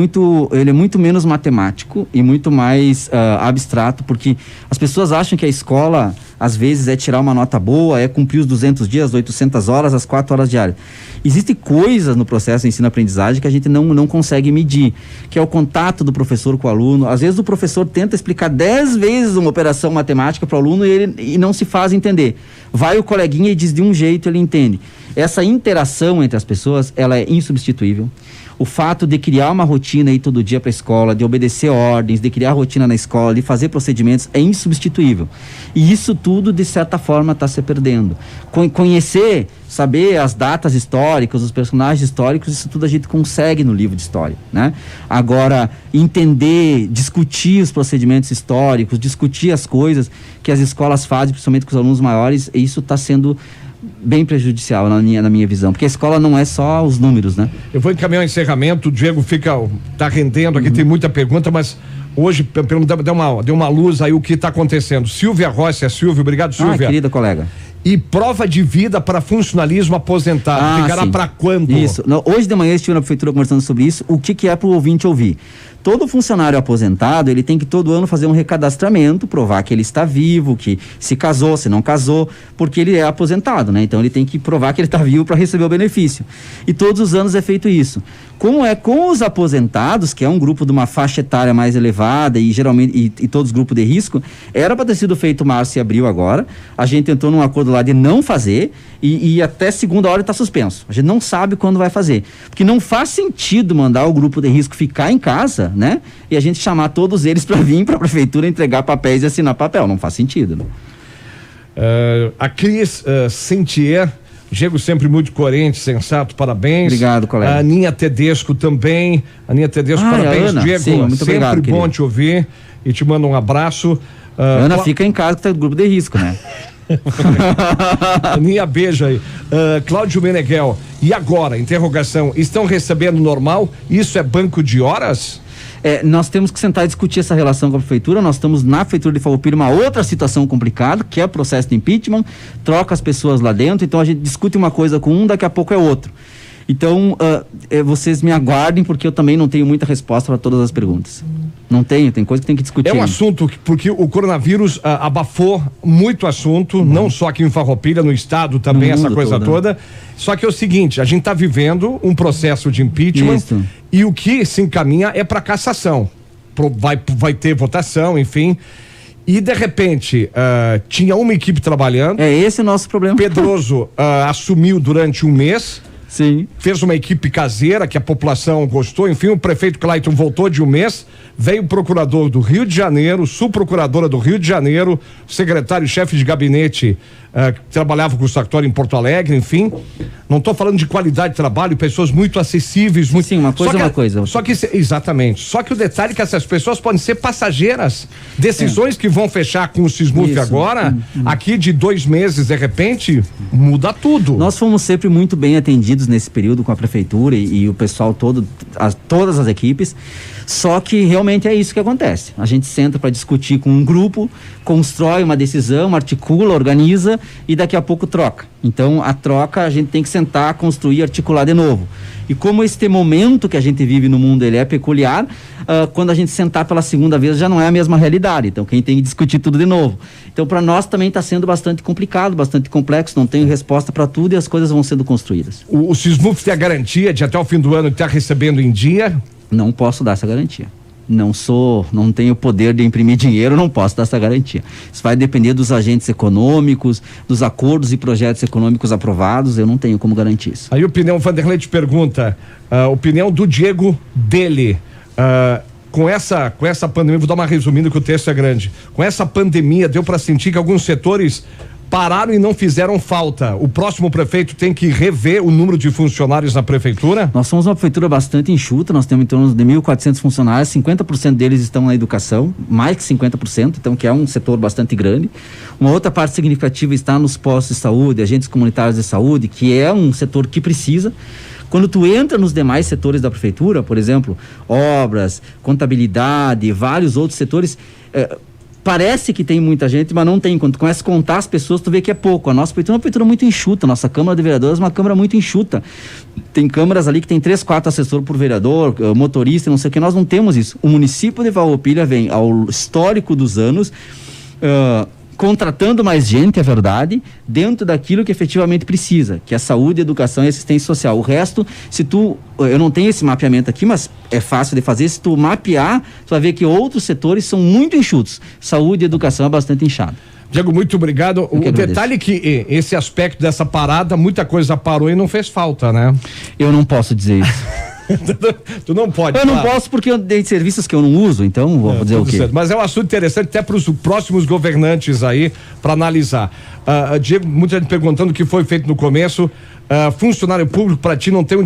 muito menos matemático e muito mais abstrato, porque as pessoas acham que a escola, às vezes, é tirar uma nota boa, é cumprir os 200 dias, 800 horas, as 4 horas diárias. Existem coisas no processo de ensino-aprendizagem que a gente não consegue medir, que é o contato do professor com o aluno. Às vezes o professor tenta explicar 10 vezes uma operação matemática para o aluno e não se faz entender. Vai o coleguinha e diz de um jeito, ele entende. Essa interação entre as pessoas, ela é insubstituível. O fato de criar uma rotina aí todo dia para a escola, de obedecer ordens, de criar rotina na escola, de fazer procedimentos é insubstituível. E isso tudo, de certa forma, está se perdendo. Conhecer, saber as datas históricas, os personagens históricos, isso tudo a gente consegue no livro de história, né? Agora, entender, discutir os procedimentos históricos, discutir as coisas que as escolas fazem, principalmente com os alunos maiores, isso está sendo bem prejudicial na minha visão, porque a escola não é só os números, né? Eu vou encaminhar o encerramento, o Diego tá rendendo aqui, tem muita pergunta, mas hoje deu uma luz aí o que está acontecendo. Silvia Rossi, Silvia, obrigado, Silvia. Querida colega. E prova de vida para funcionalismo aposentado, ficará para quando? Isso, hoje de manhã eu estive na prefeitura conversando sobre isso, o que é para o ouvinte ouvir. Todo funcionário aposentado, ele tem que todo ano fazer um recadastramento, provar que ele está vivo, que se casou, se não casou, porque ele é aposentado, né? Então ele tem que provar que ele está vivo para receber o benefício. E todos os anos é feito isso. Como é com os aposentados, que é um grupo de uma faixa etária mais elevada e geralmente e todos grupos de risco, era para ter sido feito março e abril agora. A gente entrou num acordo lá de não fazer e até segunda hora está suspenso. A gente não sabe quando vai fazer. Porque não faz sentido mandar o grupo de risco ficar em casa, né? E a gente chamar todos eles para vir para a prefeitura entregar papéis e assinar papel. Não faz sentido, né? A Cris Sentier, Diego sempre muito coerente, sensato, parabéns. Obrigado, colega. A Aninha Tedesco também. Aninha Tedesco, parabéns, Ana, Diego. sim, muito sempre obrigado, bom querido. te ouvir e te mando um abraço. Ana, fica em casa que tá no grupo de risco, né? Aninha, beija aí. Cláudio Meneghel, e agora? Interrogação, estão recebendo normal? Isso é banco de horas? Nós temos que sentar e discutir essa relação com a prefeitura. Nós estamos na prefeitura de Farroupilha uma outra situação complicada, que é o processo de impeachment, troca as pessoas lá dentro, então a gente discute uma coisa com um, daqui a pouco é outro. Então, vocês me aguardem, porque eu também não tenho muita resposta para todas as perguntas. Não tenho, tem coisa que tem que discutir. É um assunto porque o coronavírus abafou muito assunto, não só aqui em Farroupilha, no estado também, essa coisa toda. Só que é o seguinte, a gente está vivendo um processo de impeachment. Isso. E o que se encaminha é para cassação. Vai ter votação, enfim. E de repente, tinha uma equipe trabalhando. É esse o nosso problema. Pedroso assumiu durante um mês. Sim. Fez uma equipe caseira que a população gostou, enfim, o prefeito Clayton voltou de um mês, veio o procurador do Rio de Janeiro, subprocuradora do Rio de Janeiro, secretário-chefe de gabinete que trabalhava com o Sartori em Porto Alegre, enfim. Não estou falando de qualidade de trabalho, pessoas muito acessíveis. Muito... Sim, uma coisa é uma coisa. Exatamente. Só que o detalhe é que essas pessoas podem ser passageiras. Decisões que vão fechar com o Sismuf agora, aqui de 2 meses, de repente, muda tudo. Nós fomos sempre muito bem atendidos nesse período com a prefeitura e o pessoal todo, todas as equipes. Só que realmente é isso que acontece. A gente senta para discutir com um grupo, constrói uma decisão, articula, organiza e daqui a pouco troca. Então a troca a gente tem que sentar, construir, articular de novo. E como este momento que a gente vive no mundo ele é peculiar, quando a gente sentar pela segunda vez já não é a mesma realidade. Então quem tem que discutir tudo de novo. Então para nós também está sendo bastante complicado, bastante complexo, não tenho resposta para tudo e as coisas vão sendo construídas. O Sismuf tem a garantia de até o fim do ano estar recebendo em dia? Não posso dar essa garantia. Não tenho poder de imprimir dinheiro, não posso dar essa garantia. Isso vai depender dos agentes econômicos, dos acordos e projetos econômicos aprovados, eu não tenho como garantir isso. Aí o Opinião Vanderlei te pergunta, opinião do Diego dele, com essa pandemia, vou dar uma resumida que o texto é grande, com essa pandemia deu para sentir que alguns setores pararam e não fizeram falta. O próximo prefeito tem que rever o número de funcionários na prefeitura? Nós somos uma prefeitura bastante enxuta, nós temos em torno de 1.400 funcionários, 50% deles estão na educação, mais que 50%, então que é um setor bastante grande. Uma outra parte significativa está nos postos de saúde, agentes comunitários de saúde, que é um setor que precisa. Quando tu entra nos demais setores da prefeitura, por exemplo, obras, contabilidade, vários outros setores, parece que tem muita gente, mas não tem. Quando tu começa a contar as pessoas, tu vê que é pouco. A nossa prefeitura é uma prefeitura muito enxuta. Nossa Câmara de Vereadores é uma Câmara muito enxuta. Tem câmaras ali que tem 3, 4 assessores por vereador, motorista, não sei o que. Nós não temos isso. O município de Farroupilha vem ao histórico dos anos, contratando mais gente, é verdade, dentro daquilo que efetivamente precisa, que é saúde, educação e assistência social. O resto, eu não tenho esse mapeamento aqui, mas é fácil de fazer, se tu mapear, tu vai ver que outros setores são muito enxutos. Saúde e educação é bastante inchado. Diego, muito obrigado. O detalhe é que esse aspecto dessa parada, muita coisa parou e não fez falta, né? Eu não posso dizer isso. Tu não pode. Eu não posso porque eu dei serviços que eu não uso, então vou dizer o quê? Certo. Mas é um assunto interessante até para os próximos governantes aí, para analisar. Diego, muita gente perguntando o que foi feito no começo. Funcionário público para ti não tem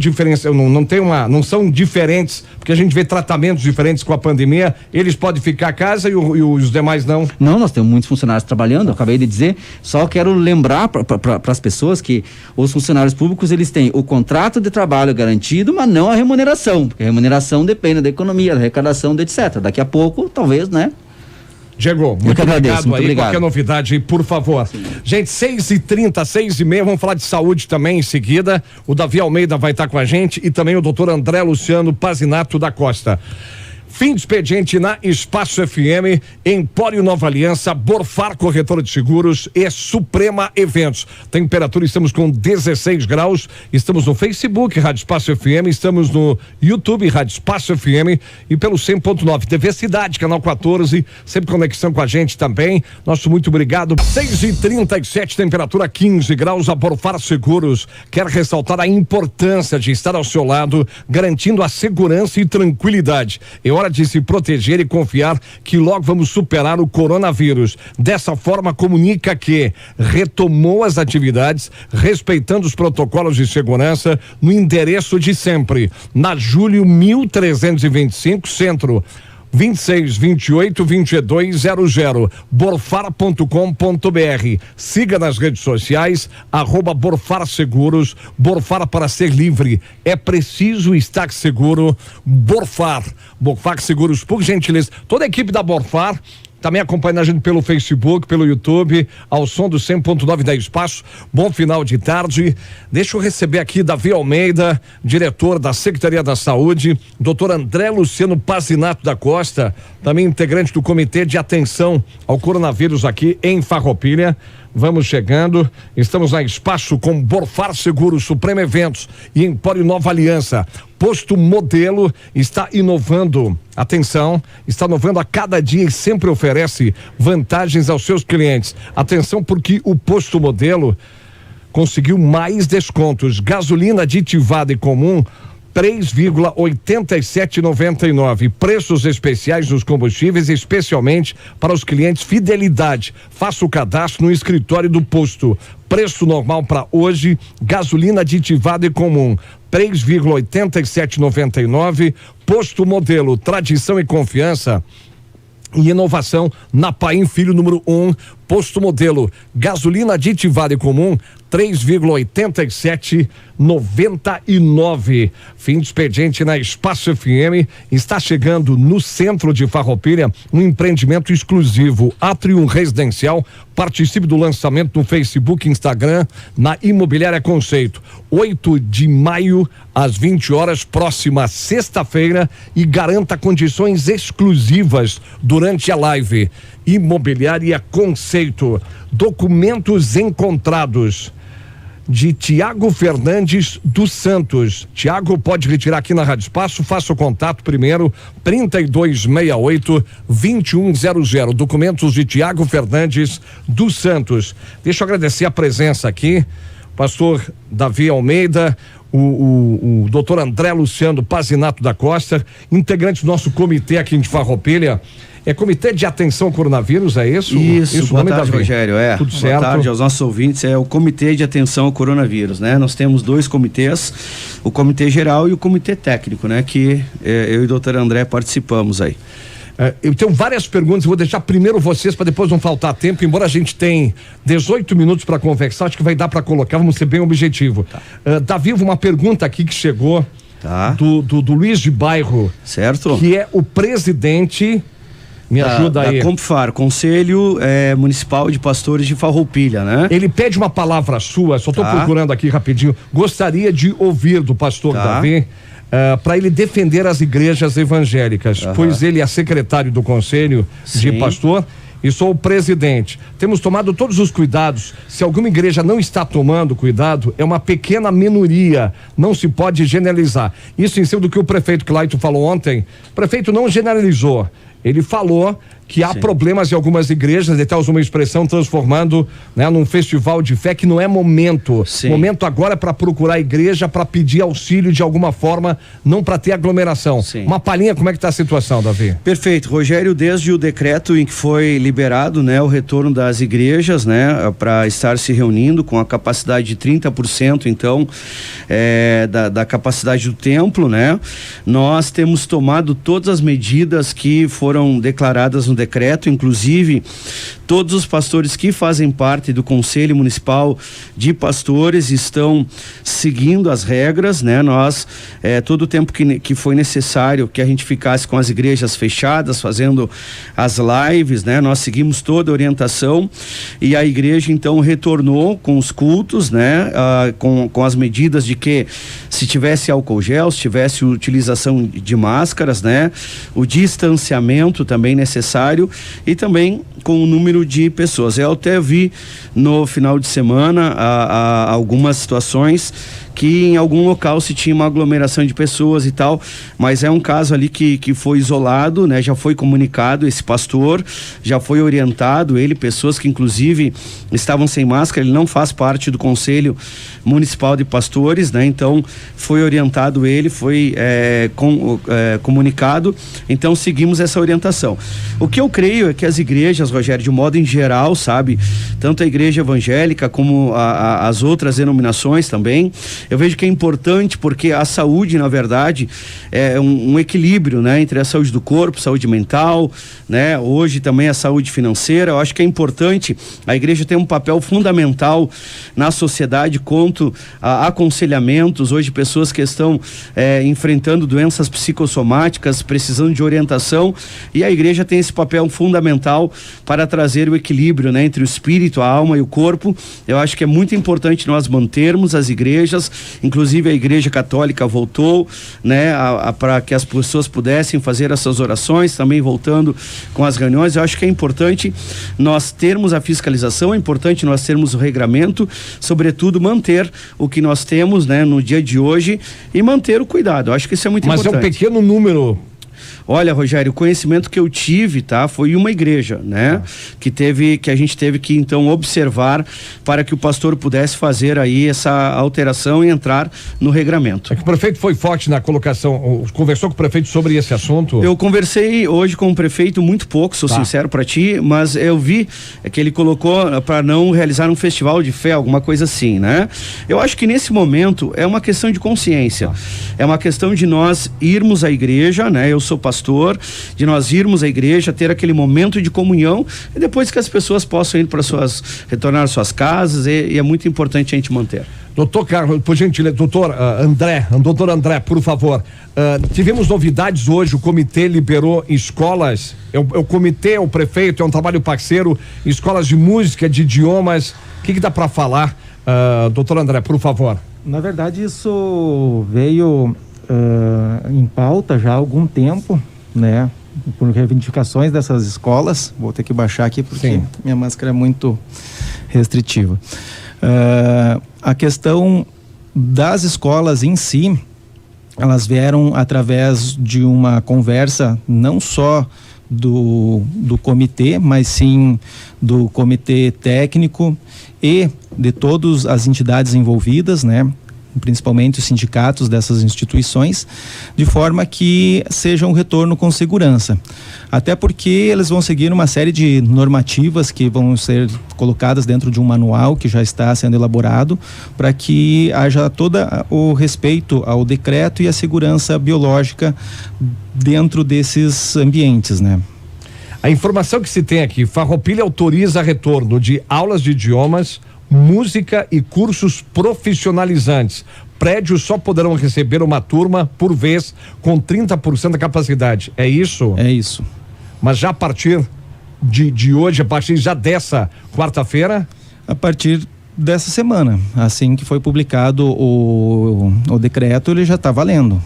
não são diferentes, porque a gente vê tratamentos diferentes com a pandemia. Eles podem ficar a casa e os demais não? Não, nós temos muitos funcionários trabalhando, eu acabei de dizer. Só quero lembrar para as pessoas que os funcionários públicos, eles têm o contrato de trabalho garantido, mas não a remuneração, porque a remuneração depende da economia, da arrecadação, etc. Daqui a pouco, talvez, né? Diego, muito obrigado aí. Obrigado. Qualquer novidade, por favor. Sim. Gente, 6h30, 6h30, vamos falar de saúde também em seguida. O Davi Almeida vai estar com a gente e também o doutor André Luciano Pazinato da Costa. Fim de expediente na Espaço FM, Empório Nova Aliança, Borfar Corretora de Seguros e Suprema Eventos. Temperatura, estamos com 16 graus, estamos no Facebook, Rádio Espaço FM, estamos no YouTube, Rádio Espaço FM e pelo 100.9 TV Cidade, canal 14, sempre conexão com a gente também. Nosso muito obrigado. 6h37, temperatura 15 graus, a Borfar Seguros quer ressaltar a importância de estar ao seu lado, garantindo a segurança e tranquilidade. É hora de se proteger e confiar que logo vamos superar o coronavírus. Dessa forma, comunica que retomou as atividades, respeitando os protocolos de segurança, no endereço de sempre, na Júlio 1325, Centro. 2628-2200, borfar.com.br. Siga nas redes sociais, @Borfar Seguros. Borfar para ser livre. É preciso estar seguro. Borfar Seguros, por gentileza. Toda a equipe da Borfar também acompanhando a gente pelo Facebook, pelo YouTube, ao som do 100.9 da Espaço. Bom final de tarde. Deixa eu receber aqui Davi Almeida, diretor da Secretaria da Saúde, doutor André Luciano Pazinato da Costa, também integrante do Comitê de Atenção ao Coronavírus aqui em Farroupilha. Vamos chegando, estamos na Espaço com Borfar Seguros, Suprema Eventos e Empório Nova Aliança. Posto Modelo está inovando, atenção, está inovando a cada dia e sempre oferece vantagens aos seus clientes. Atenção, porque o Posto Modelo conseguiu mais descontos. Gasolina aditivada e comum, 3,8799. Preços especiais nos combustíveis, especialmente para os clientes Fidelidade. Faça o cadastro no escritório do posto. Preço normal para hoje, gasolina aditivada e comum, 3,8799. Posto Modelo, tradição e confiança e inovação na Paim Filho número 1. Posto Modelo, gasolina aditivada e comum, 3,8799. Fim de expediente na Espaço FM. Está chegando no centro de Farroupilha um empreendimento exclusivo, Atrium Residencial. Participe do lançamento no Facebook e Instagram, na Imobiliária Conceito. 8 de maio, às 20 horas, próxima sexta-feira, e garanta condições exclusivas durante a live. Imobiliária Conceito. Documentos encontrados de Tiago Fernandes dos Santos. Tiago, pode retirar aqui na Rádio Espaço, faça o contato primeiro, 3268-2100. Documentos de Tiago Fernandes dos Santos. Deixa eu agradecer a presença aqui, pastor Davi Almeida, o doutor André Luciano Pazinato da Costa, integrante do nosso comitê aqui em Farroupilha. É Comitê de Atenção ao Coronavírus, é isso? Isso, boa tarde, Rogério, Tudo certo? Boa tarde aos nossos ouvintes, é o Comitê de Atenção ao Coronavírus, né? Nós temos dois comitês, o Comitê Geral e o Comitê Técnico, né? Que eu e o doutor André participamos aí. Eu tenho várias perguntas, vou deixar primeiro vocês para depois não faltar tempo, embora a gente tenha 18 minutos para conversar, acho que vai dar para colocar, vamos ser bem objetivo. Tá. Davi, uma pergunta aqui que chegou do Luiz de Bairro, certo? Que é o presidente... Me ajuda aí. Da Compfar, Conselho Municipal de Pastores de Farroupilha, né? Ele pede uma palavra sua, só estou procurando aqui rapidinho. Gostaria de ouvir do pastor Davi, para ele defender as igrejas evangélicas, pois ele é secretário do Conselho de Pastor e sou o presidente. Temos tomado todos os cuidados. Se alguma igreja não está tomando cuidado, é uma pequena minoria, não se pode generalizar. Isso em cima do que o prefeito Claito falou ontem. O prefeito não generalizou. Ele falou que há problemas em algumas igrejas, até usou uma expressão transformando, né, num festival de fé que não é momento. Sim. Momento agora é para procurar a igreja, para pedir auxílio de alguma forma, não para ter aglomeração. Sim. Uma palhinha, como é que está a situação, Davi? Perfeito, Rogério, desde o decreto em que foi liberado, né, o retorno das igrejas, né, para estar se reunindo com a capacidade de 30%, então, da capacidade do templo, né, nós temos tomado todas as medidas que foram declaradas no decreto, inclusive todos os pastores que fazem parte do Conselho Municipal de Pastores estão seguindo as regras, né? Nós, todo o tempo que foi necessário que a gente ficasse com as igrejas fechadas, fazendo as lives, né? Nós seguimos toda a orientação e a igreja então retornou com os cultos, né? Com as medidas de que se tivesse álcool gel, se tivesse utilização de máscaras, né? O distanciamento também necessário e também com o número de pessoas. Eu até vi no final de semana algumas situações que em algum local se tinha uma aglomeração de pessoas e tal, mas é um caso ali que foi isolado, né? Já foi comunicado, esse pastor já foi orientado, pessoas que inclusive estavam sem máscara, ele não faz parte do Conselho Municipal de Pastores, né? Então foi orientado foi comunicado, então seguimos essa orientação. O que eu creio é que as igrejas, Rogério, de modo em geral, sabe, tanto a igreja evangélica como as outras denominações também, eu vejo que é importante porque a saúde, na verdade, é um equilíbrio, né, entre a saúde do corpo, saúde mental, né, hoje também a saúde financeira. Eu acho que é importante, a igreja tem um papel fundamental na sociedade quanto a aconselhamentos, hoje pessoas que estão enfrentando doenças psicossomáticas, precisando de orientação, e a igreja tem esse papel fundamental para trazer o equilíbrio, né, entre o espírito, a alma e o corpo. Eu acho que é muito importante nós mantermos as igrejas, inclusive a Igreja Católica voltou, né, para que as pessoas pudessem fazer essas orações, também voltando com as reuniões. Eu acho que é importante nós termos a fiscalização, é importante nós termos o regramento, sobretudo manter o que nós temos, né, no dia de hoje e manter o cuidado. Eu acho que isso é muito importante. Mas é um pequeno número. Olha, Rogério, o conhecimento que eu tive, tá, foi uma igreja, né, que a gente teve que então observar para que o pastor pudesse fazer aí essa alteração e entrar no regramento. É que o prefeito foi forte na colocação, conversou com o prefeito sobre esse assunto? Eu conversei hoje com o prefeito muito pouco, sou sincero para ti, mas eu vi que ele colocou para não realizar um festival de fé, alguma coisa assim, né? Eu acho que nesse momento é uma questão de consciência, é uma questão de nós irmos à igreja, né? Eu sou pastor, de nós irmos à igreja, ter aquele momento de comunhão e depois que as pessoas possam ir retornar às suas casas e é muito importante a gente manter. Doutor Carlos, por gentileza, doutor André, por favor, tivemos novidades hoje, o comitê liberou escolas, o comitê, o prefeito, é um trabalho parceiro, escolas de música, de idiomas, o que dá para falar, doutor André, por favor? Na verdade, isso veio em pauta já há algum tempo, né? Por reivindicações dessas escolas. Vou ter que baixar aqui porque minha máscara é muito restritiva. A questão das escolas em si, elas vieram através de uma conversa não só do comitê, mas sim do comitê técnico e de todas as entidades envolvidas, né? Principalmente os sindicatos dessas instituições, de forma que seja um retorno com segurança. Até porque eles vão seguir uma série de normativas que vão ser colocadas dentro de um manual que já está sendo elaborado, para que haja todo o respeito ao decreto e a segurança biológica dentro desses ambientes, né? A informação que se tem aqui, Farroupilha autoriza retorno de aulas de idiomas, música e cursos profissionalizantes. Prédios só poderão receber uma turma por vez com 30% da capacidade. É isso? É isso. Mas já a partir de hoje, a partir já dessa quarta-feira? A partir dessa semana, assim que foi publicado o decreto, ele já está valendo.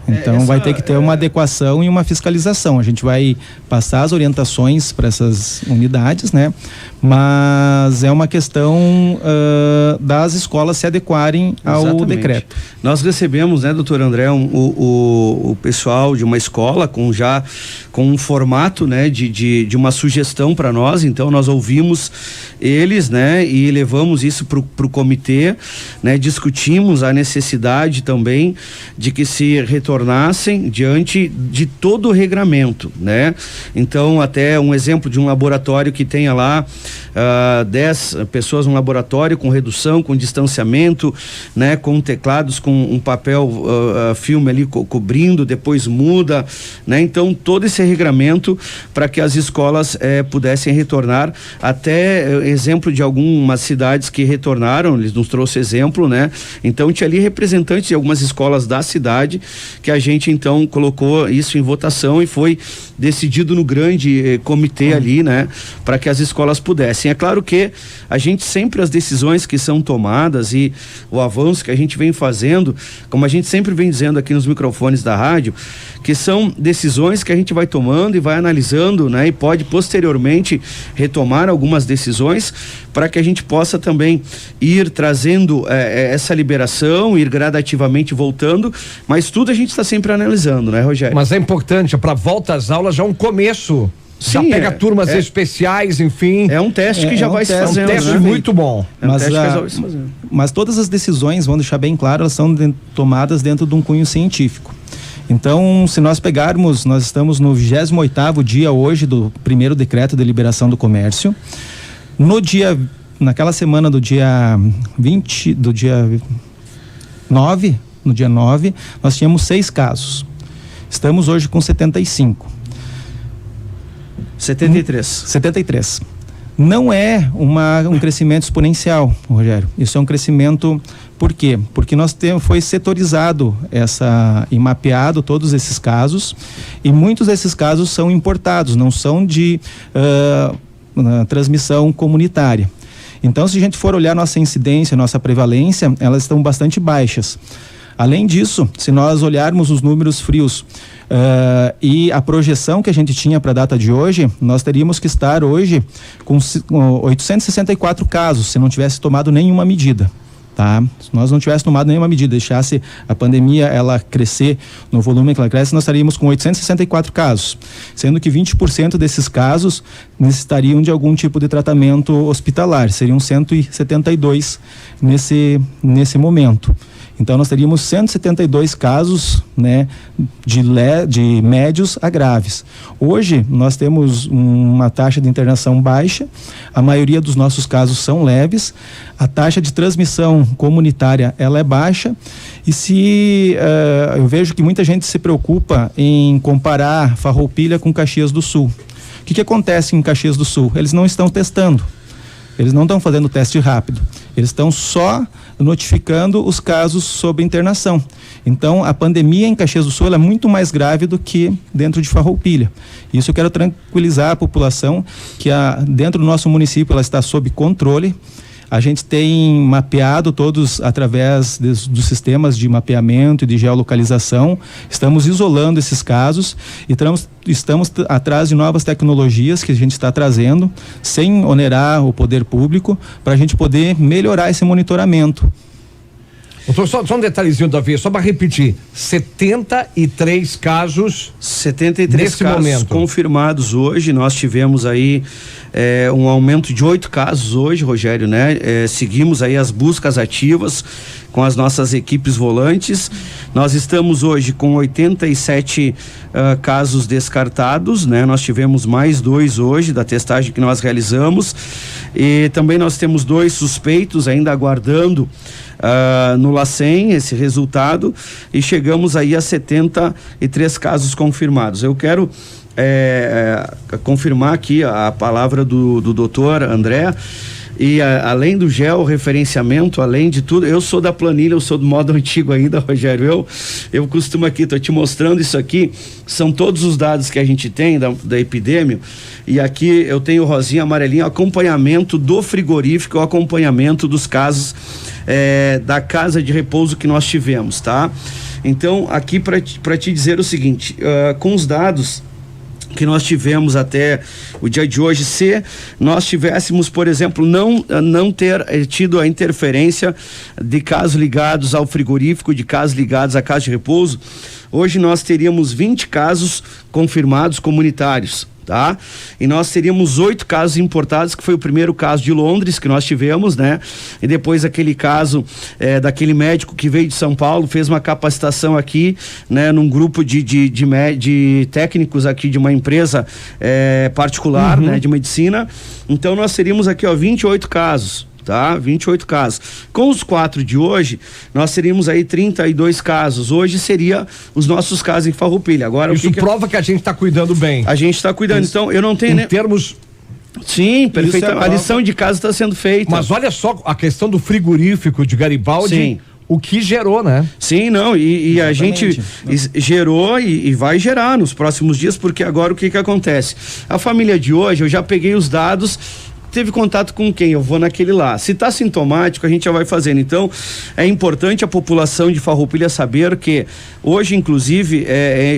Então vai ter que ter uma adequação e uma fiscalização. A gente vai passar as orientações para essas unidades, né? Mas é uma questão das escolas se adequarem ao decreto. Nós recebemos, né, doutor André, o pessoal de uma escola com um formato, né, de uma sugestão para nós. Então nós ouvimos eles, né, e levamos isso para o comitê, né, discutimos a necessidade também de que se retornassem diante de todo o regramento, né? Então, até um exemplo de um laboratório que tenha lá 10 pessoas no laboratório com redução, com distanciamento, né, com teclados, com um papel filme ali cobrindo, depois muda, né? Então, todo esse regramento para que as escolas pudessem retornar. Até exemplo de algumas cidades que retornaram, eles nos trouxe exemplo, né? Então, tinha ali representantes de algumas escolas da cidade que a gente então colocou isso em votação e foi decidido no grande comitê ali, né, para que as escolas pudessem. É claro que a gente sempre, as decisões que são tomadas e o avanço que a gente vem fazendo, como a gente sempre vem dizendo aqui nos microfones da rádio, que são decisões que a gente vai tomando e vai analisando, né, e pode posteriormente retomar algumas decisões para que a gente possa também ir trazendo essa liberação, ir gradativamente voltando, mas tudo a gente está sempre analisando, né, Rogério? Mas é importante, para volta às aulas já é um começo. Já Sim, pega turmas especiais, enfim. É um teste que já vai se fazendo. É um teste, né? muito bom. Mas todas as decisões, vamos deixar bem claro, elas são tomadas dentro de um cunho científico. Então, se nós pegarmos, nós estamos no 28º dia hoje do primeiro decreto de liberação do comércio. Naquela semana do dia 9, no dia 9, nós tínhamos 6 casos. Estamos hoje com 75. 73. Não é um crescimento exponencial, Rogério. Isso é um crescimento, por quê? Porque foi setorizado e mapeado todos esses casos, e muitos desses casos são importados, não são de transmissão comunitária. Então, se a gente for olhar nossa incidência, nossa prevalência, elas estão bastante baixas. Além disso, se nós olharmos os números frios e a projeção que a gente tinha para a data de hoje, nós teríamos que estar hoje com 864 casos, se não tivesse tomado nenhuma medida. Tá? Se nós não tivéssemos tomado nenhuma medida, deixasse a pandemia ela crescer no volume que ela cresce, nós estaríamos com 864 casos, sendo que 20% desses casos necessitariam de algum tipo de tratamento hospitalar, seriam 172 nesse momento. Então nós teríamos 172 casos, né, de médios a graves. Hoje nós temos uma taxa de internação baixa, a maioria dos nossos casos são leves, a taxa de transmissão comunitária ela é baixa, e eu vejo que muita gente se preocupa em comparar Farroupilha com Caxias do Sul. O que acontece em Caxias do Sul? Eles não estão testando, eles não estão fazendo teste rápido, eles estão só notificando os casos sob internação. Então, a pandemia em Caxias do Sul é muito mais grave do que dentro de Farroupilha. Isso eu quero tranquilizar a população que dentro do nosso município ela está sob controle. A gente tem mapeado todos através dos sistemas de mapeamento e de geolocalização. Estamos isolando esses casos e estamos atrás de novas tecnologias que a gente está trazendo, sem onerar o poder público, para a gente poder melhorar esse monitoramento. Doutor, só um detalhezinho, Davi, só para repetir, 73 casos 73 nesse casos momento confirmados hoje. Nós tivemos aí um aumento de 8 casos hoje, Rogério, né? Seguimos aí as buscas ativas com as nossas equipes volantes. Nós estamos hoje com 87 casos descartados, né? Nós tivemos mais 2 hoje da testagem que nós realizamos, e também nós temos 2 suspeitos ainda aguardando no LACEN esse resultado, e chegamos aí a 73 casos confirmados. Eu quero confirmar aqui a palavra do doutor André. E além do georreferenciamento, além de tudo, eu sou da planilha, eu sou do modo antigo ainda, Rogério. Eu costumo aqui, estou te mostrando isso aqui, são todos os dados que a gente tem da epidemia, e aqui eu tenho rosinha, amarelinho, acompanhamento do frigorífico, o acompanhamento dos casos da casa de repouso que nós tivemos, tá? Então, aqui para te dizer o seguinte, com os dados que nós tivemos até o dia de hoje, se nós tivéssemos, por exemplo, não ter tido a interferência de casos ligados ao frigorífico, de casos ligados à casa de repouso, hoje nós teríamos 20 casos confirmados comunitários. Tá? E nós teríamos 8 casos importados, que foi o primeiro caso de Londres que nós tivemos, né? E depois aquele caso daquele médico que veio de São Paulo, fez uma capacitação aqui, né? Num grupo de técnicos aqui de uma empresa particular, né? De medicina. Então nós teríamos aqui, 28 casos. Tá? 28 casos. Com os 4 de hoje, nós teríamos aí 32 casos. Hoje seria os nossos casos em Farroupilha. Agora, isso prova que a gente está cuidando bem. A gente está cuidando. Então, eu não tenho... Em termos... Sim, perfeito. A lição de casa está sendo feita. Mas olha só a questão do frigorífico de Garibaldi. Sim. O que gerou, né? Sim, não, e a gente gerou e vai gerar nos próximos dias, porque agora o que acontece? A família de hoje, eu já peguei os dados, teve contato com quem? Eu vou naquele lá. Se está sintomático, a gente já vai fazendo. Então, é importante a população de Farroupilha saber que hoje, inclusive,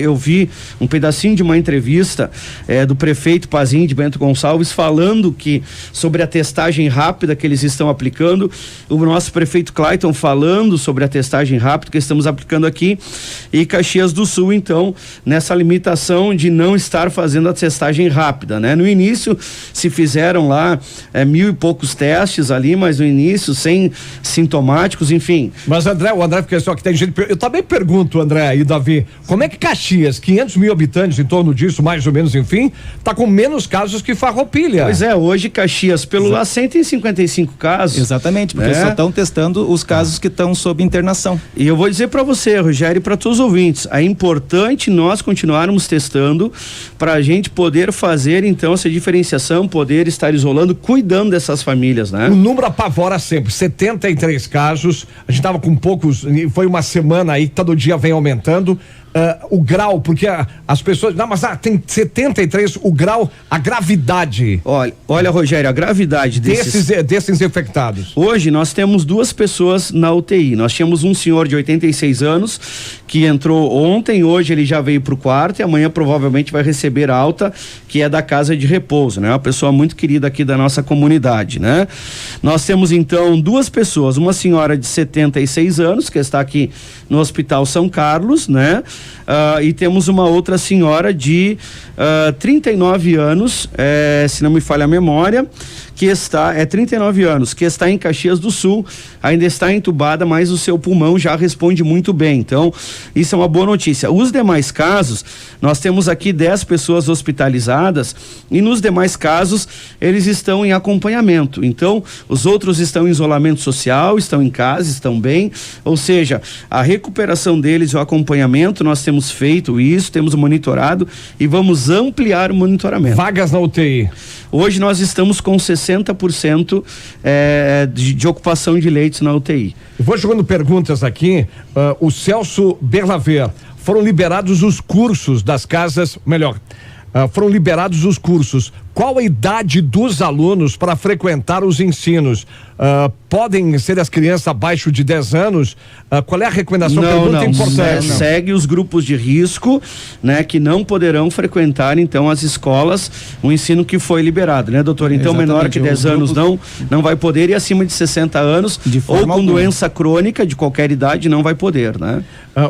eu vi um pedacinho de uma entrevista do prefeito Pazin de Bento Gonçalves falando sobre a testagem rápida que eles estão aplicando, o nosso prefeito Clayton falando sobre a testagem rápida que estamos aplicando aqui, e Caxias do Sul, então, nessa limitação de não estar fazendo a testagem rápida, né? No início, se fizeram lá 1.000 e poucos testes ali, mas no início, sem sintomáticos, enfim. Mas o André fica só que tem gente... Eu também pergunto, André e Davi, como é que Caxias, 500 mil habitantes, em torno disso, mais ou menos, enfim, tá com menos casos que Farroupilha? Pois é, hoje Caxias, pelo LACEN, tem 55 casos. Exatamente, porque só estão testando os casos que estão sob internação. E eu vou dizer para você, Rogério, e para todos os ouvintes, é importante nós continuarmos testando para a gente poder fazer, então, essa diferenciação, poder estar isolando, cuidando dessas famílias, né? O número apavora sempre, 73 casos, a gente tava com poucos, foi uma semana aí que todo dia vem aumentando. O grau, porque as pessoas... Não, mas tem 73, o grau, a gravidade. Olha, Rogério, a gravidade desses infectados. Hoje nós temos 2 pessoas na UTI. Nós tínhamos um senhor de 86 anos que entrou ontem, hoje ele já veio pro quarto e amanhã provavelmente vai receber alta, que é da casa de repouso, né? Uma pessoa muito querida aqui da nossa comunidade, né? Nós temos então 2 pessoas, uma senhora de 76 anos que está aqui no Hospital São Carlos, né? E temos uma outra senhora de 39 anos, se não me falha a memória, que está, 39 anos, que está em Caxias do Sul, ainda está entubada, mas o seu pulmão já responde muito bem. Então, isso é uma boa notícia. Os demais casos, nós temos aqui 10 pessoas hospitalizadas e nos demais casos, eles estão em acompanhamento. Então, os outros estão em isolamento social, estão em casa, estão bem, ou seja, a recuperação deles e o acompanhamento, nós temos feito isso, temos monitorado e vamos ampliar o monitoramento. Vagas na UTI. Hoje nós estamos com 60% de ocupação de leitos na UTI. Eu vou jogando perguntas aqui. O Celso Berlaver, foram liberados os cursos das casas, foram liberados os cursos. Qual a idade dos alunos para frequentar os ensinos? Podem ser as crianças abaixo de 10 anos? Qual é a recomendação? Não, importante. Segue os grupos de risco, né, que não poderão frequentar, então, as escolas, o ensino que foi liberado, né, doutor? Então, exatamente, menor que 10 anos não vai poder, e acima de 60 anos, ou com doença crônica de qualquer idade, não vai poder, né?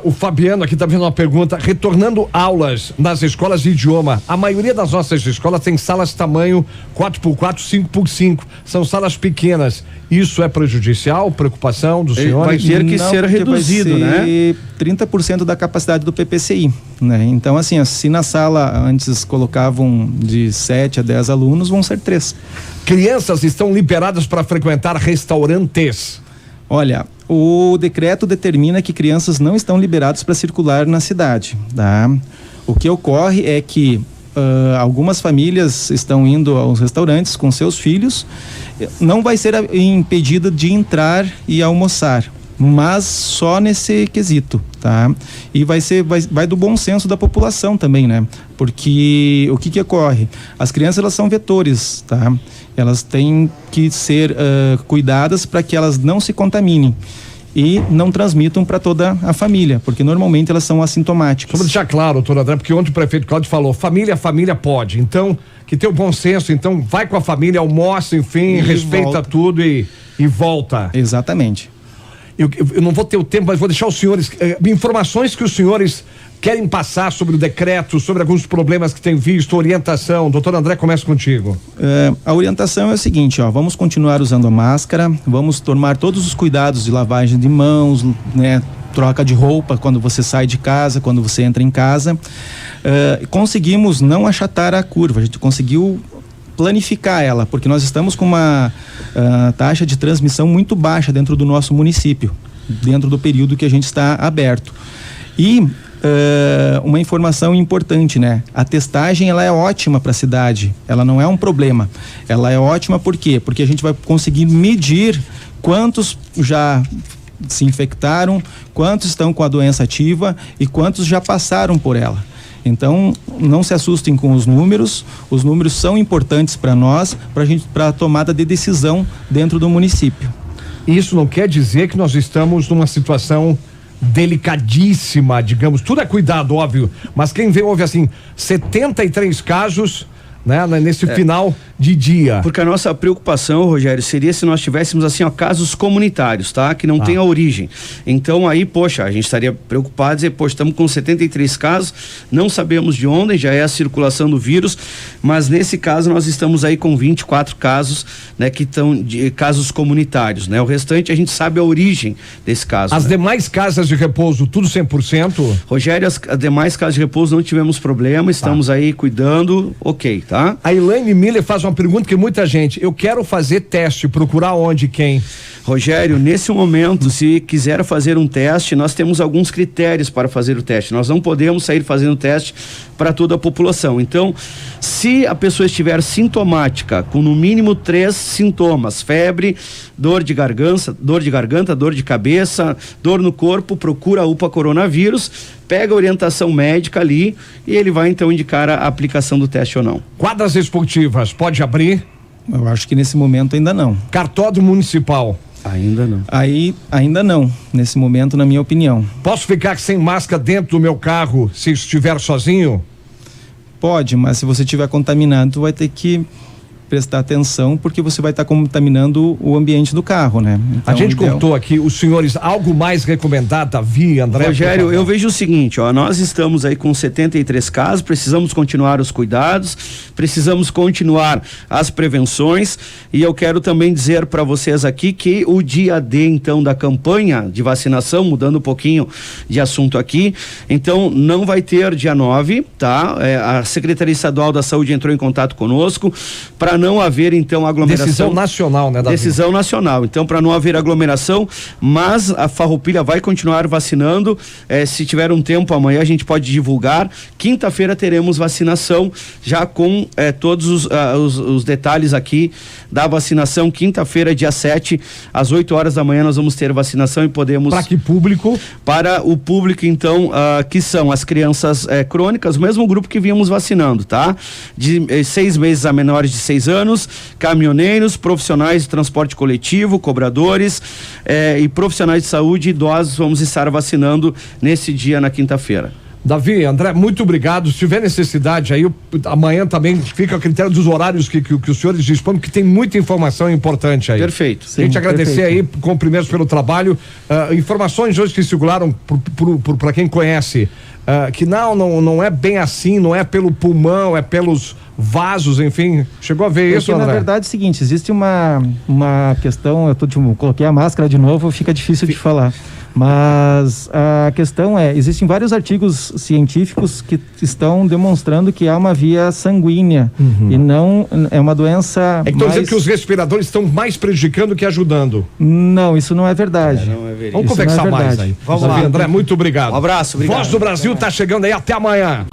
O Fabiano aqui está vendo uma pergunta, retornando aulas nas escolas de idioma, a maioria das nossas escolas tem salas tamanho 4x4, 5x5, são salas pequenas. Isso é prejudicial? Preocupação dos senhores? Vai ter que ser reduzido, vai ser, né? 30% da capacidade do PPCI, né? Então, assim, se na sala antes colocavam de 7 a 10 alunos, vão ser 3. Crianças estão liberadas para frequentar restaurantes? Olha, o decreto determina que crianças não estão liberadas para circular na cidade, tá? O que ocorre é que algumas famílias estão indo aos restaurantes com seus filhos, não vai ser impedida de entrar e almoçar, mas só nesse quesito, tá? E vai do bom senso da população também, né? Porque o que ocorre? As crianças, elas são vetores, tá? Elas têm que ser cuidadas para que elas não se contaminem. e não transmitam para toda a família, porque normalmente elas são assintomáticas. Vamos deixar claro, doutor André, porque ontem o prefeito Cláudio falou, família pode, então, que tem o bom senso, então vai com a família, almoça, enfim, respeita volta. tudo e volta. Exatamente. Eu não vou ter o tempo, mas vou deixar os senhores, informações que os senhores querem passar sobre o decreto, sobre alguns problemas que tem visto, orientação. Doutor André, começa contigo. A orientação é o seguinte, vamos continuar usando a máscara, vamos tomar todos os cuidados de lavagem de mãos, né, troca de roupa quando você sai de casa, quando você entra em casa. Conseguimos não achatar a curva, a gente conseguiu planificar ela, porque nós estamos com uma taxa de transmissão muito baixa dentro do nosso município, dentro do período que a gente está aberto. E uma informação importante, né? A testagem, ela é ótima para a cidade, ela não é um problema. Ela é ótima por quê? Porque a gente vai conseguir medir quantos já se infectaram, quantos estão com a doença ativa e quantos já passaram por ela. Então, não se assustem com os números são importantes para nós, para a tomada de decisão dentro do município. Isso não quer dizer que nós estamos numa situação delicadíssima, digamos, tudo é cuidado, óbvio, mas quem vê, houve assim, 73 casos, né, nesse final de dia. Porque a nossa preocupação, Rogério, seria se nós tivéssemos assim, casos comunitários, tá? Que não tem a origem. Então aí, poxa, a gente estaria preocupado, dizer, poxa, estamos com 73 casos, não sabemos de onde, já é a circulação do vírus, mas nesse caso nós estamos aí com 24 casos, né, que estão de casos comunitários, né? O restante a gente sabe a origem desse caso. As né? demais casas de repouso, tudo 100%? Rogério, as demais casas de repouso não tivemos problema, estamos aí cuidando, ok, tá? A Elaine Miller faz uma pergunta que muita gente, eu quero fazer teste, procurar onde, quem? Rogério, nesse momento, se quiser fazer um teste, nós temos alguns critérios para fazer o teste. Nós não podemos sair fazendo teste para toda a população. Então, se a pessoa estiver sintomática, com no mínimo 3 sintomas, febre, dor de garganta, dor de cabeça, dor no corpo, procura a UPA coronavírus, pega a orientação médica ali e ele vai então indicar a aplicação do teste ou não. Quadras esportivas, pode abrir? Eu acho que nesse momento ainda não. Cartódromo municipal? Ainda não. Ainda não, nesse momento, na minha opinião. Posso ficar sem máscara dentro do meu carro se estiver sozinho? Pode, mas se você estiver contaminado, tu vai ter que prestar atenção, porque você vai estar contaminando o ambiente do carro, né? Então, a gente contou aqui, os senhores, algo mais recomendado, Davi, André? Rogério, eu vejo o seguinte, nós estamos aí com 73 casos, precisamos continuar os cuidados, precisamos continuar as prevenções, e eu quero também dizer para vocês aqui que o dia D, então, da campanha de vacinação, mudando um pouquinho de assunto aqui, então não vai ter dia 9, tá? A Secretaria Estadual da Saúde entrou em contato conosco para não haver então aglomeração. Decisão nacional, né, Davi? Decisão nacional. Então, para não haver aglomeração, mas a Farroupilha vai continuar vacinando. Se tiver um tempo amanhã, a gente pode divulgar. Quinta-feira teremos vacinação, já com todos os detalhes aqui da vacinação. Quinta-feira, dia 7, às 8 horas da manhã, nós vamos ter vacinação e podemos. Para que público? Para o público, então, que são as crianças crônicas, o mesmo grupo que vínhamos vacinando, tá? De 6 meses a menores de 6 anos, caminhoneiros, profissionais de transporte coletivo, cobradores e profissionais de saúde, idosos, vamos estar vacinando nesse dia, na quinta-feira. Davi, André, muito obrigado. Se tiver necessidade aí, amanhã também fica a critério dos horários que os senhores dispõem, porque tem muita informação importante aí. Perfeito. Sim, a gente agradecer aí, cumprimentos pelo trabalho. Informações hoje que circularam para quem conhece, que não é bem assim, não é pelo pulmão, é pelos vasos, enfim. Chegou a ver isso, André? Na verdade é o seguinte, existe uma questão, coloquei a máscara de novo, fica difícil de falar. Mas a questão existem vários artigos científicos que estão demonstrando que há uma via sanguínea e não é uma doença. É que estão dizendo que os respiradores estão mais prejudicando que ajudando. Não, isso não é verdade. Não é verdade. Vamos conversar mais aí. Vamos lá, André, muito obrigado. Um abraço, obrigado. Voz do Brasil está chegando aí, até amanhã.